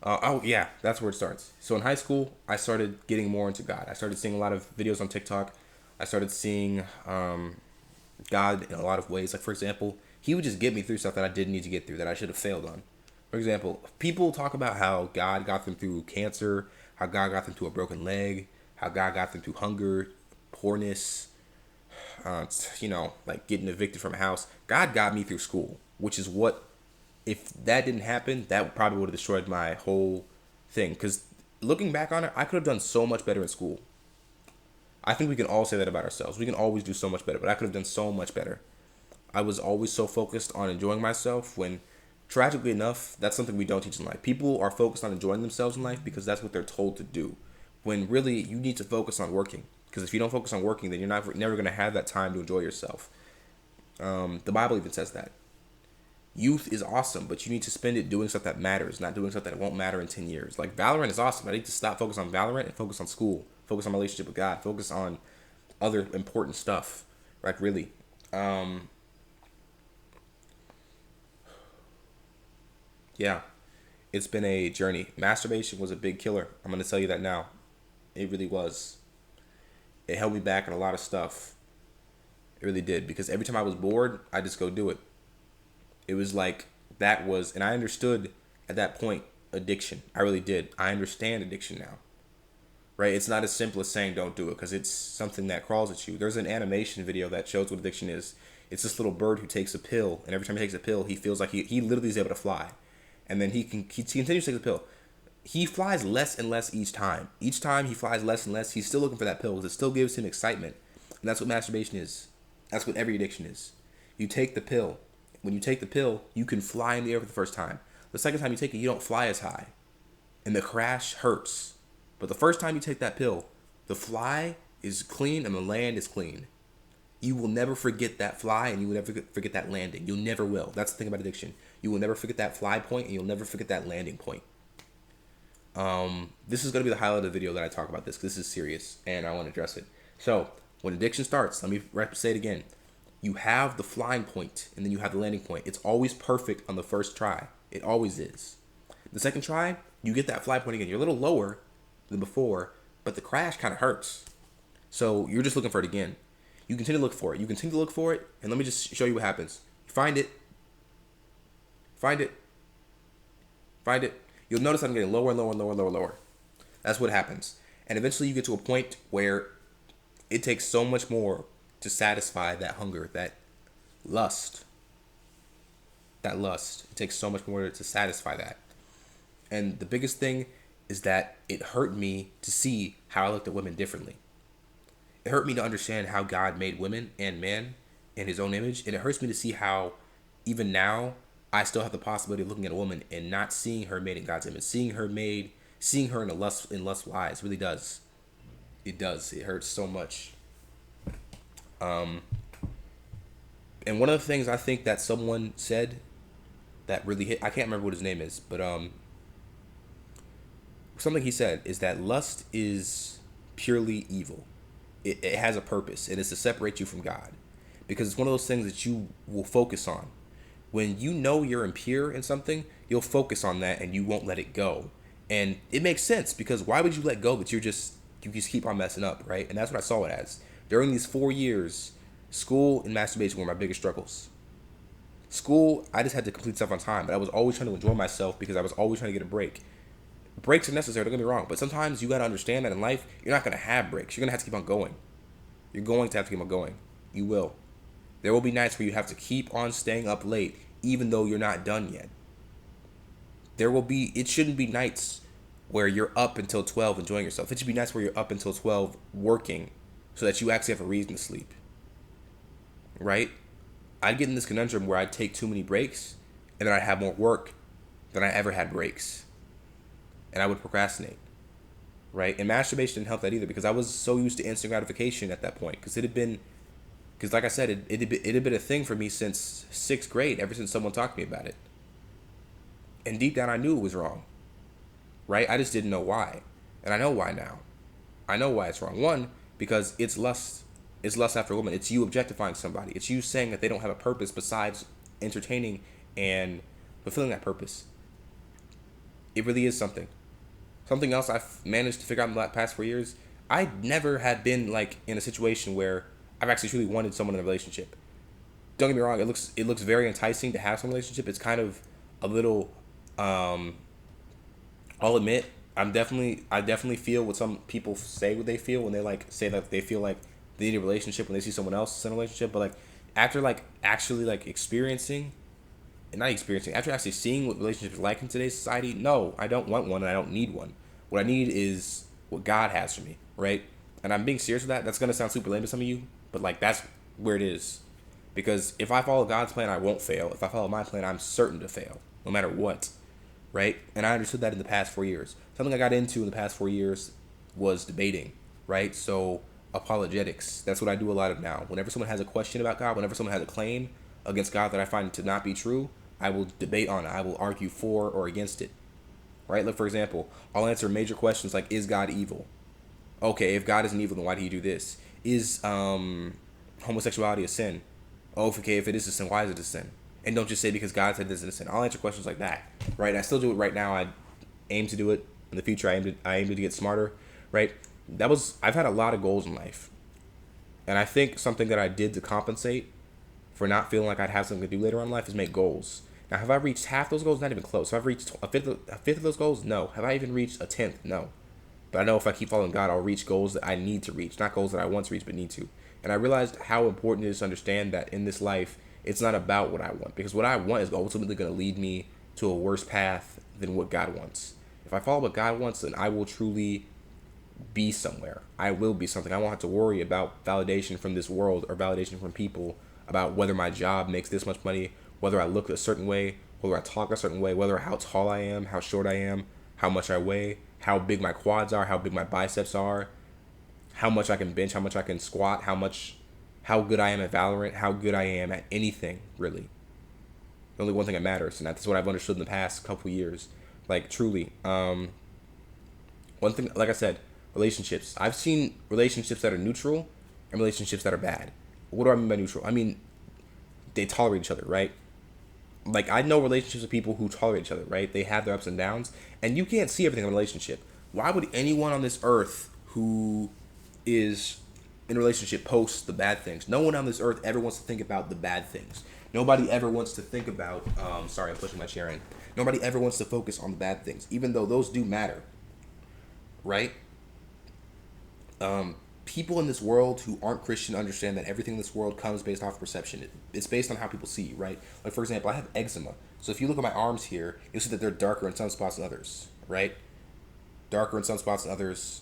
Oh yeah, that's where it starts. So in high school, I started getting more into God. I started seeing a lot of videos on TikTok. I started seeing God in a lot of ways. Like, for example, He would just get me through stuff that I didn't need to get through, that I should have failed on. For example, people talk about how God got them through cancer, how God got them through a broken leg, how God got them through hunger, poorness, like getting evicted from a house. God got me through school, which is what, if that didn't happen, that probably would have destroyed my whole thing. Because looking back on it, I could have done so much better in school. I think we can all say that about ourselves. We can always do so much better, but I could have done so much better. I was always so focused on enjoying myself when, tragically enough, that's something we don't teach in life. People are focused on enjoying themselves in life because that's what they're told to do. When really, you need to focus on working. Because if you don't focus on working, then you're never going to have that time to enjoy yourself. The Bible even says that. Youth is awesome, but you need to spend it doing stuff that matters, not doing stuff that won't matter in 10 years. Like, Valorant is awesome. I need to stop focus on Valorant and focus on school. Focus on my relationship with God. Focus on other important stuff. Like, really. Yeah, it's been a journey. Masturbation was a big killer. I'm going to tell you that now. It really was. It held me back on a lot of stuff. It really did. Because every time I was bored, I just go do it. It was like, and I understood at that point addiction. I really did. I understand addiction now. Right? It's not as simple as saying don't do it, because it's something that crawls at you. There's an animation video that shows what addiction is. It's this little bird who takes a pill, and every time he takes a pill, he feels like he literally is able to fly. And then he continues to take the pill. He flies less and less each time. Each time he flies less and less, he's still looking for that pill because it still gives him excitement. And that's what masturbation is. That's what every addiction is. You take the pill. When you take the pill, you can fly in the air for the first time. The second time you take it, you don't fly as high. And the crash hurts. But the first time you take that pill, the fly is clean and the land is clean. You will never forget that fly and you will never forget that landing. You'll never will. That's the thing about addiction. You will never forget that fly point and you'll never forget that landing point. This is going to be the highlight of the video that I talk about this, because this is serious and I want to address it. So, when addiction starts, let me say it again. You have the flying point and then you have the landing point. It's always perfect on the first try. It always is. The second try, you get that fly point again. You're a little lower than before, but the crash kind of hurts. So you're just looking for it again. You continue to look for it. You continue to look for it, and let me just show you what happens. You find it. Find it. Find it. You'll notice I'm getting lower and lower and lower and lower and lower. That's what happens. And eventually you get to a point where it takes so much more to satisfy that hunger, that lust. That lust. It takes so much more to satisfy that. And the biggest thing is that it hurt me to see how I looked at women differently. It hurt me to understand how God made women and men in his own image. And it hurts me to see how, even now, I still have the possibility of looking at a woman and not seeing her made in God's image. Seeing her in lust wise really does. It does. It hurts so much. And one of the things I think that someone said that really hit, I can't remember what his name is, but something he said is that lust is purely evil. It has a purpose. It is to separate you from God, because it's one of those things that you will focus on. When you know you're impure in something, you'll focus on that and you won't let it go. And it makes sense, because why would you let go that you just keep on messing up, right? And that's what I saw it as. During these 4 years, school and masturbation were my biggest struggles. School, I just had to complete stuff on time, but I was always trying to enjoy myself because I was always trying to get a break. Breaks are necessary, don't get me wrong, but sometimes you got to understand that in life, you're not going to have breaks. You're going to have to keep on going. You're going to have to keep on going. You will. There will be nights where you have to keep on staying up late, even though you're not done yet. It shouldn't be nights where you're up until 12 enjoying yourself. It should be nights where you're up until 12 working so that you actually have a reason to sleep. Right? I'd get in this conundrum where I'd take too many breaks and then I'd have more work than I ever had breaks. And I would procrastinate. Right? And masturbation didn't help that either, because I was so used to instant gratification at that point. Because like I said, it had been a thing for me since 6th grade, ever since someone talked to me about it. And deep down I knew it was wrong. Right? I just didn't know why. And I know why now. I know why it's wrong. One, because it's lust. It's lust after a woman. It's you objectifying somebody. It's you saying that they don't have a purpose besides entertaining and fulfilling that purpose. It really is something. Something else I've managed to figure out in the past 4 years, I never had been like in a situation where I've actually truly wanted someone in a relationship. Don't get me wrong, it looks very enticing to have some relationship. It's kind of a little I'll admit, I definitely feel what some people say what they feel when they say that they feel like they need a relationship when they see someone else in a relationship. But after actually after actually seeing what relationships are like in today's society, no, I don't want one and I don't need one. What I need is what God has for me, right? And I'm being serious with that. That's going to sound super lame to some of you, but that's where it is. Because if I follow God's plan, I won't fail. If I follow my plan, I'm certain to fail, no matter what, right? And I understood that in the past 4 years. Something I got into in the past 4 years was debating, right? So apologetics, that's what I do a lot of now. Whenever someone has a question about God, whenever someone has a claim against God that I find to not be true, I will debate on it. I will argue for or against it, right? For example, I'll answer major questions like, is God evil? Okay, if God isn't evil, then why do you do this? Is homosexuality a sin? Oh, okay, if it is a sin, why is it a sin? And don't just say because God said this is a sin. I'll answer questions like that, right? And I still do it right now. I aim to do it in the future. I aim to get smarter, right? I've had a lot of goals in life. And I think something that I did to compensate for not feeling like I'd have something to do later on in life is make goals. Now, have I reached half those goals? Not even close. Have I reached a fifth of those goals? No. Have I even reached a 10th? No. But I know if I keep following God, I'll reach goals that I need to reach, not goals that I want to reach but need to. And I realized how important it is to understand that in this life, it's not about what I want, because what I want is ultimately going to lead me to a worse path than what God wants. If I follow what God wants, then I will truly be somewhere. I will be something. I won't have to worry about validation from this world or validation from people about whether my job makes this much money, whether I look a certain way, whether I talk a certain way, whether how tall I am, how short I am, how much I weigh, how big my quads are, how big my biceps are, how much I can bench, how much I can squat, how good I am at Valorant, how good I am at anything, really. Only one thing that matters, and that's what I've understood in the past couple years. Like, truly. One thing, like I said, relationships. I've seen relationships that are neutral and relationships that are bad. What do I mean by neutral? I mean, they tolerate each other, right? Like, I know relationships with people who tolerate each other, right? They have their ups and downs, and you can't see everything in a relationship. Why would anyone on this earth who is in a relationship post the bad things? No one on this earth ever wants to think about the bad things. Nobody ever wants to think about, sorry, I'm pushing my chair in. Nobody ever wants to focus on the bad things, even though those do matter, right? People in this world who aren't Christian understand that everything in this world comes based off of perception. It's based on how people see you, right? Like, for example, I have eczema. So if you look at my arms here, you'll see that they're darker in some spots than others, right? Darker in some spots than others,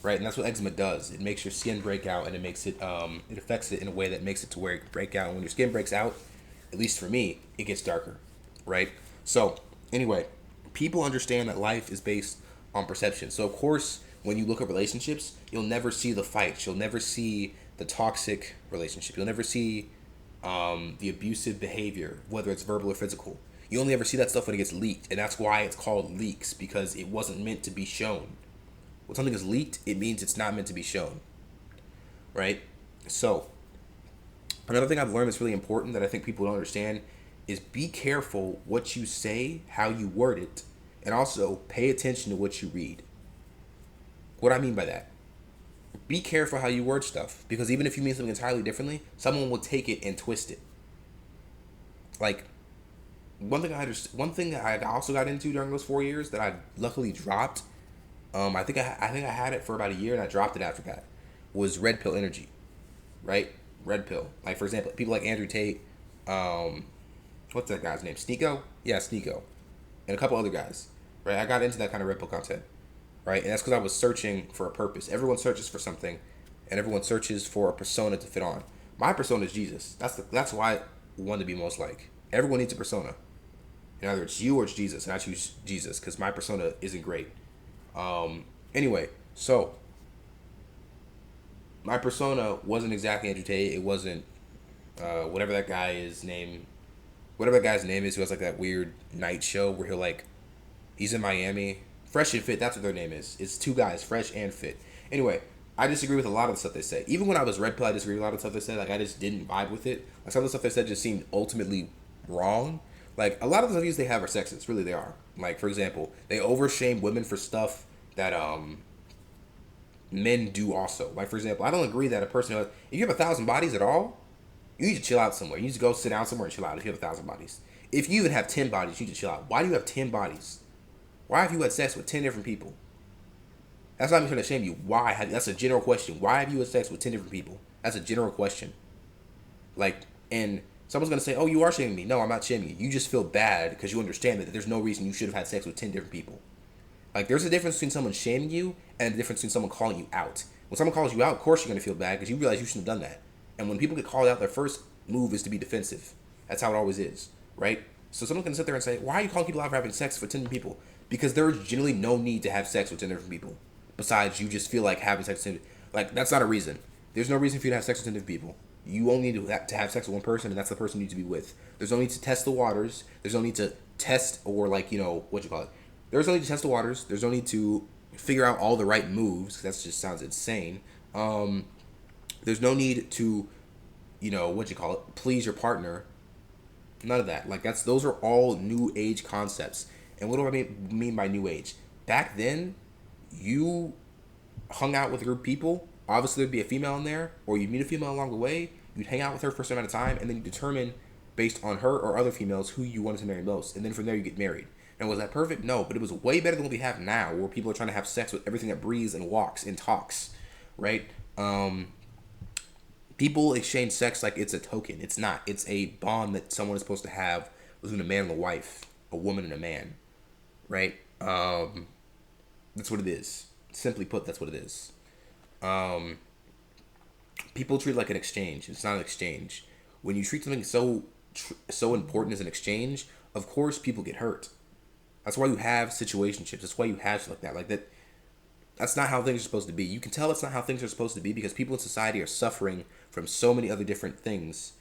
right? And that's what eczema does. It makes your skin break out, and it affects it in a way that makes it to where it can break out. And when your skin breaks out, at least for me, it gets darker, right? So, anyway, people understand that life is based on perception. So, of course, when you look at relationships, you'll never see the fights. You'll never see the toxic relationship. You'll never see the abusive behavior, whether it's verbal or physical. You only ever see that stuff when it gets leaked, and that's why it's called leaks, because it wasn't meant to be shown. When something is leaked, it means it's not meant to be shown, right? So, another thing I've learned that's really important that I think people don't understand is be careful what you say, how you word it, and also pay attention to what you read. What I mean by that? Be careful how you word stuff, because even if you mean something entirely differently, someone will take it and twist it. Like, one thing that I also got into during those 4 years that I luckily dropped. I think I had it for about a year and I dropped it after that. Was red pill energy, right? Red pill. Like, for example, people like Andrew Tate. What's that guy's name? Sneeko? Yeah, Sneeko, and a couple other guys. Right? I got into that kind of red pill content, right? And that's because I was searching for a purpose. Everyone searches for something, and everyone searches for a persona to fit on. My persona is Jesus. That's why I want to be most like. Everyone needs a persona. Either it's you or it's Jesus, and I choose Jesus because my persona isn't great. Anyway, so my persona wasn't exactly Andrew Tate. It wasn't whatever that guy's name is who has like that weird night show where he's in Miami. Fresh and Fit, that's what their name is. It's two guys, Fresh and Fit. Anyway, I disagree with a lot of the stuff they say. Even when I was Red Pill, I disagree with a lot of the stuff they said. Like, I just didn't vibe with it. Like, some of the stuff they said just seemed ultimately wrong. Like, a lot of the views they have are sexist. Really, they are. Like, for example, they overshame women for stuff that men do also. Like, for example, I don't agree that a person, if you have 1,000 bodies at all, you need to chill out somewhere. You need to go sit down somewhere and chill out if you have 1,000 bodies. If you even have 10 bodies, you need to chill out. Why do you have 10 bodies? Why have you had sex with 10 different people? That's not even trying to shame you. Why? That's a general question. Why have you had sex with 10 different people? That's a general question. Like, and someone's going to say, oh, you are shaming me. No, I'm not shaming you. You just feel bad because you understand that there's no reason you should have had sex with 10 different people. Like, there's a difference between someone shaming you and a difference between someone calling you out. When someone calls you out, of course you're going to feel bad because you realize you shouldn't have done that. And when people get called out, their first move is to be defensive. That's how it always is, right? So someone can sit there and say, why are you calling people out for having sex with 10 people? Because there's generally no need to have sex with 10 different people. Besides, you just feel like having sex with 10. Like, that's not a reason. There's no reason for you to have sex with 10 different people. You only need to have sex with one person, and that's the person you need to be with. There's no need to test the waters. There's no need to test or, like, what you call it. There's no need to test the waters. There's no need to figure out all the right moves, because that just sounds insane. There's no need to, please your partner. None of that. Like, those are all new age concepts. And what do I mean by new age? Back then, you hung out with a group of people. Obviously, there'd be a female in there, or you'd meet a female along the way. You'd hang out with her for a certain amount of time, and then you determine, based on her or other females, who you wanted to marry most. And then from there, you get married. And was that perfect? No, but it was way better than what we have now, where people are trying to have sex with everything that breathes and walks and talks, right? People exchange sex like it's a token. It's not. It's a bond that someone is supposed to have between a man and a wife, a woman and a man, right? That's what it is. Simply put, that's what it is. People treat it like an exchange. It's not an exchange. When you treat something so so important as an exchange, of course people get hurt. That's why you have situationships. That's why you have stuff like that. Like that. That's not how things are supposed to be. You can tell that's not how things are supposed to be because people in society are suffering from so many other different things,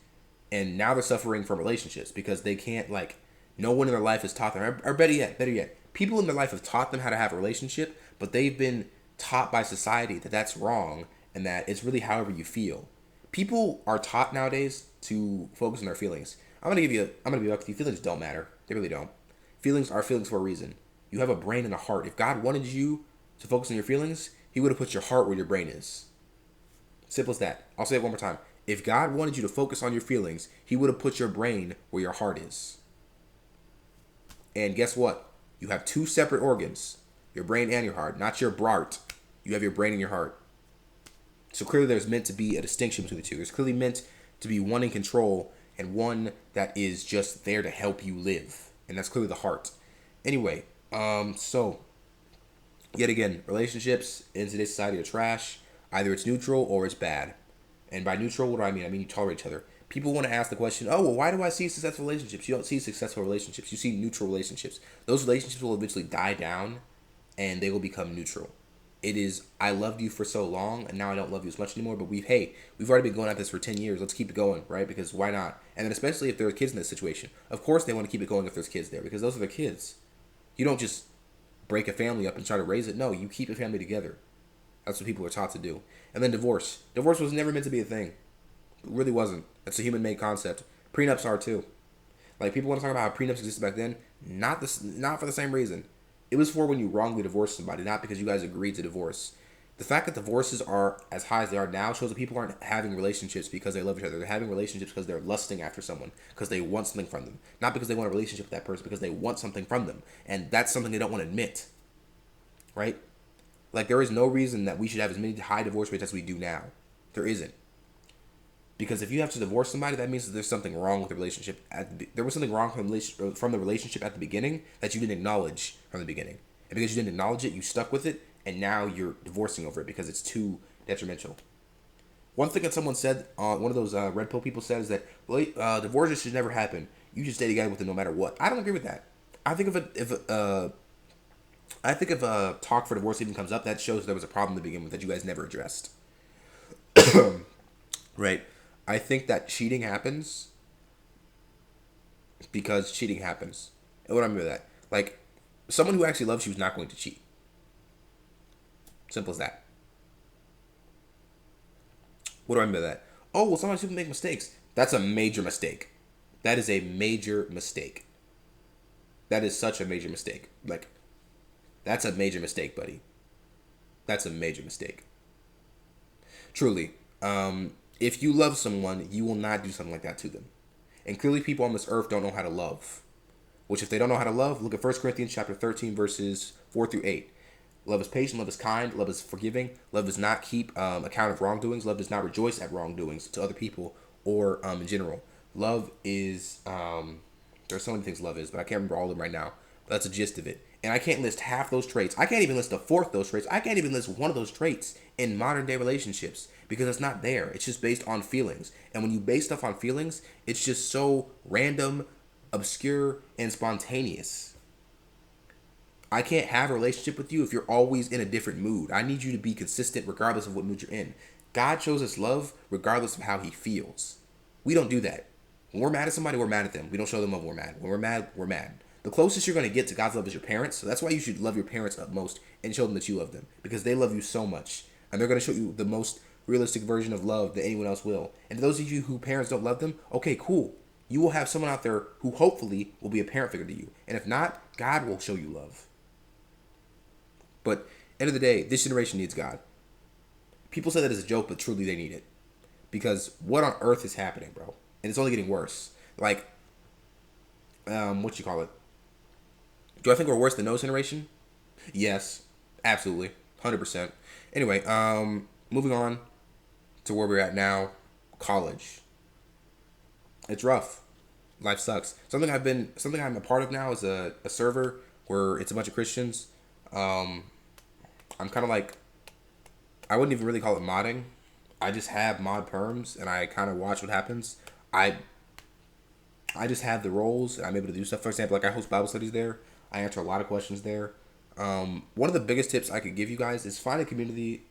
and now they're suffering from relationships because they can't like. No one in their life has taught them, or better yet, people in their life have taught them how to have a relationship, but they've been taught by society that that's wrong and that it's really however you feel. People are taught nowadays to focus on their feelings. I'm gonna be honest with you. Feelings don't matter. They really don't. Feelings are feelings for a reason. You have a brain and a heart. If God wanted you to focus on your feelings, He would have put your heart where your brain is. Simple as that. I'll say it one more time. If God wanted you to focus on your feelings, He would have put your brain where your heart is. And guess what? You have two separate organs, your brain and your heart, not your Bart. You have your brain and your heart. So clearly there's meant to be a distinction between the two. There's clearly meant to be one in control and one that is just there to help you live. And that's clearly the heart. Anyway, so yet again, relationships in today's society are trash. Either it's neutral or it's bad. And by neutral, what do I mean? I mean you tolerate each other. People want to ask the question, oh, well, why do I see successful relationships? You don't see successful relationships. You see neutral relationships. Those relationships will eventually die down and they will become neutral. It is, I loved you for so long and now I don't love you as much anymore, but we've already been going at this for 10 years. Let's keep it going, right? Because why not? And then especially if there are kids in this situation. Of course they want to keep it going if there's kids there because those are their kids. You don't just break a family up and try to raise it. No, you keep a family together. That's what people are taught to do. And then divorce. Divorce was never meant to be a thing. It really wasn't. It's a human-made concept. Prenups are too. Like people want to talk about how prenups existed back then. Not for the same reason. It was for when you wrongly divorced somebody, not because you guys agreed to divorce. The fact that divorces are as high as they are now shows that people aren't having relationships because they love each other. They're having relationships because they're lusting after someone, because they want something from them. Not because they want a relationship with that person, because they want something from them. And that's something they don't want to admit. Right? Like there is no reason that we should have as many high divorce rates as we do now. There isn't. Because if you have to divorce somebody, that means that there's something wrong with the relationship. There was something wrong from the relationship at the beginning that you didn't acknowledge from the beginning. And because you didn't acknowledge it, you stuck with it, and now you're divorcing over it because it's too detrimental. One thing that someone said, one of those red pill people said, is that divorces should never happen. You should stay together with them no matter what. I don't agree with that. I think if a talk for divorce even comes up, that shows there was a problem to begin with that you guys never addressed. Right. I think that cheating happens because cheating happens. And what I mean by that? Like, someone who actually loves you is not going to cheat. Simple as that. What do I mean by that? Oh, well, sometimes people make mistakes. That's a major mistake. That is a major mistake. That is such a major mistake. Like, that's a major mistake, buddy. That's a major mistake. Truly. If you love someone, you will not do something like that to them. And clearly people on this earth don't know how to love. Which if they don't know how to love, look at 1 Corinthians chapter 13, verses 4 through 8. Love is patient, love is kind, love is forgiving, love does not keep account of wrongdoings, love does not rejoice at wrongdoings to other people or in general. Love is, there's so many things love is, but I can't remember all of them right now. But that's the gist of it. And I can't list half those traits. I can't even list a fourth of those traits. I can't even list one of those traits in modern day relationships because it's not there. It's just based on feelings. And when you base stuff on feelings, it's just so random, obscure, and spontaneous. I can't have a relationship with you if you're always in a different mood. I need you to be consistent regardless of what mood you're in. God shows us love regardless of how He feels. We don't do that. When we're mad at somebody, we're mad at them. We don't show them love when we're mad. When we're mad, we're mad. The closest you're going to get to God's love is your parents. So that's why you should love your parents up most and show them that you love them. Because they love you so much. And they're going to show you the most realistic version of love that anyone else will. And to those of you who parents don't love them, okay, cool. You will have someone out there who hopefully will be a parent figure to you. And if not, God will show you love. But end of the day, this generation needs God. People say that as a joke, but truly they need it. Because what on earth is happening, bro? And it's only getting worse. Like, what you call it? Do I think we're worse than Noah's generation? Yes, absolutely, 100%. Anyway, moving on to where we're at now, college. It's rough. Life sucks. Something I'm a part of now is a server where it's a bunch of Christians. I'm kind of like, I wouldn't even really call it modding. I just have mod perms and I kind of watch what happens. I I just have the roles and I'm able to do stuff. For example, like I host Bible studies there. I answer a lot of questions there. One of the biggest tips I could give you guys is find a community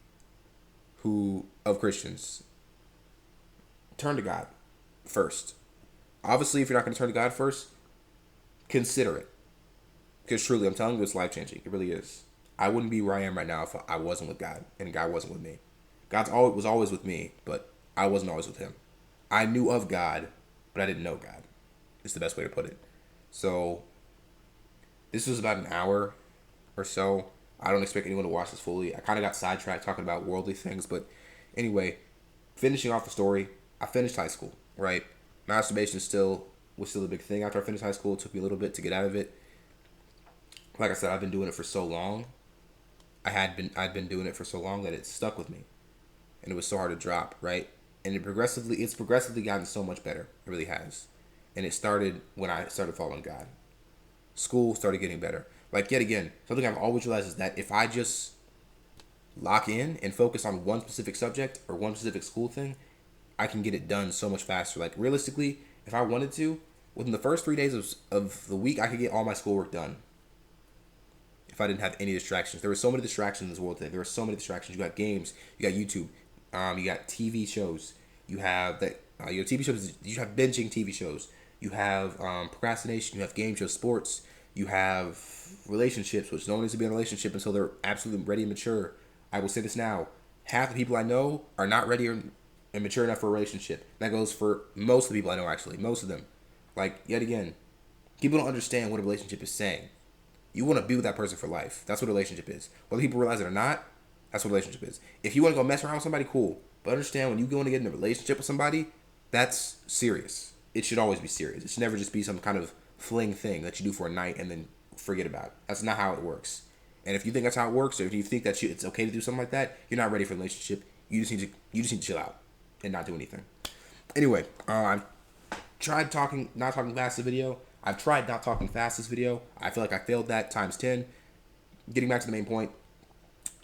who of Christians. Turn to God first. Obviously, if you're not going to turn to God first, consider it. Because truly, I'm telling you, it's life changing. It really is. I wouldn't be where I am right now if I wasn't with God and God wasn't with me. Was always with me, but I wasn't always with Him. I knew of God, but I didn't know God. It's the best way to put it. So, this was about an hour or so. I don't expect anyone to watch this fully. I kind of got sidetracked talking about worldly things, but anyway, finishing off the story, I finished high school, right? Masturbation was still a big thing after I finished high school. It took me a little bit to get out of it. Like I said, I've been doing it for so long. I'd been doing it for so long that it stuck with me, and it was so hard to drop, right? And it's progressively gotten so much better. It really has, and it started when I started following God. School started getting better. Like yet again, something I've always realized is that if I just lock in and focus on one specific subject or one specific school thing, I can get it done so much faster. Like realistically, if I wanted to, within the first 3 days of the week, I could get all my schoolwork done. If I didn't have any distractions, there were so many distractions in this world today. There were so many distractions. You got games, you got YouTube, you got TV shows. You have that. Your TV shows. You have binging TV shows. You have procrastination. You have game shows, sports. You have relationships, which no one needs to be in a relationship until they're absolutely ready and mature. I will say this now: half the people I know are not ready and mature enough for a relationship. That goes for most of the people I know. Actually, most of them. Like yet again, people don't understand what a relationship is saying. You want to be with that person for life. That's what a relationship is. Whether people realize it or not, that's what a relationship is. If you want to go mess around with somebody, cool. But understand when you go to get in a relationship with somebody, that's serious. It should always be serious. It should never just be some kind of fling thing that you do for a night and then forget about it. That's not how it works. And if you think that's how it works, or if you think that it's okay to do something like that, you're not ready for a relationship. You just need to chill out and not do anything. Anyway, I've tried not talking fast this video. I've tried not talking fast this video. I feel like I failed that times 10. Getting back to the main point,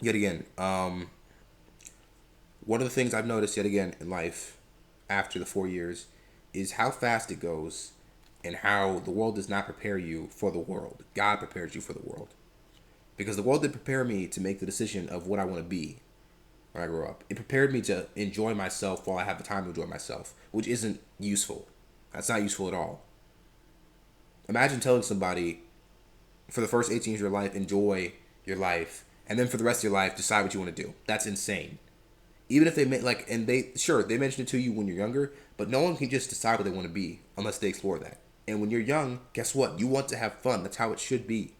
yet again, one of the things I've noticed yet again in life after the 4 years is how fast it goes and how the world does not prepare you for the world. God prepares you for the world. Because the world did prepare me to make the decision of what I want to be when I grow up. It prepared me to enjoy myself while I have the time to enjoy myself, which isn't useful. That's not useful at all. Imagine telling somebody for the first 18 years of your life, enjoy your life, and then for the rest of your life, decide what you want to do. That's insane. Even if they they mention it to you when you're younger, but no one can just decide what they want to be unless they explore that. And when you're young, guess what? You want to have fun. That's how it should be.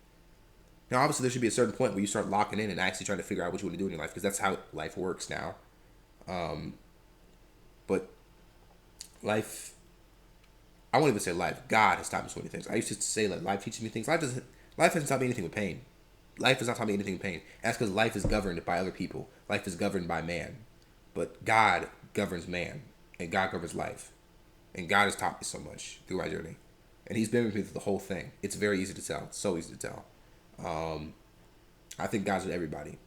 Now, obviously, there should be a certain point where you start locking in and actually trying to figure out what you want to do in your life, because that's how life works now. But life, I won't even say life. God has taught me so many things. I used to say like life teaches me things. Life hasn't taught me anything but pain. Life has not taught me anything but pain. And that's because life is governed by other people. Life is governed by man. But God governs man. And God governs life. And God has taught me so much through my journey. And He's been with me through the whole thing. It's very easy to tell. So easy to tell. I think God's with everybody.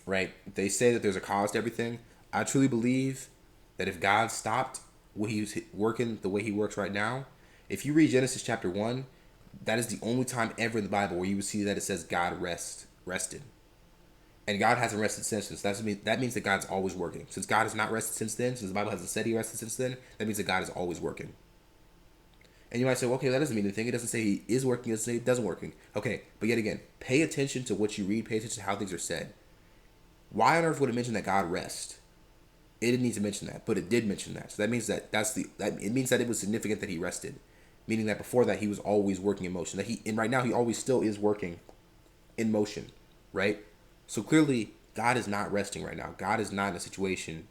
Right? They say that there's a cause to everything. I truly believe that if God stopped what He's working the way He works right now, if you read Genesis chapter 1, that is the only time ever in the Bible where you would see that it says God rested. And God hasn't rested since. So that means that God's always working. Since God has not rested since then, since the Bible hasn't said He rested since then, that means that God is always working. And you might say, well, okay, that doesn't mean anything. It doesn't say He is working. It doesn't say He doesn't working. Okay, but yet again, pay attention to what you read. Pay attention to how things are said. Why on earth would it mention that God rests? It didn't need to mention that, but it did mention that. So that means that it means that it was significant that He rested, meaning that before that He was always working in motion. And right now He always still is working in motion, right? So clearly God is not resting right now. God is not in a situation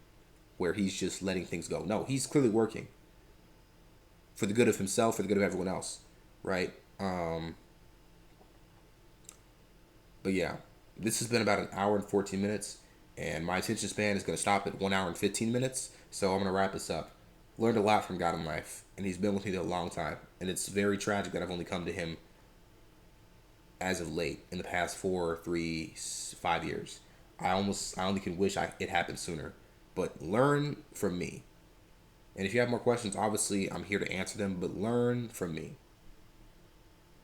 where He's just letting things go. No, He's clearly working for the good of Himself, for the good of everyone else, right? But yeah, this has been about an hour and 14 minutes. And my attention span is going to stop at 1 hour and 15 minutes. So I'm going to wrap this up. Learned a lot from God in life. And He's been with me a long time. And it's very tragic that I've only come to Him as of late, in the past 4, 3, 5 years. I only can wish it happened sooner. But learn from me. And if you have more questions, obviously I'm here to answer them, but learn from me.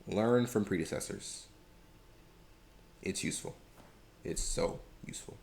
Learn from predecessors. It's useful. It's so useful.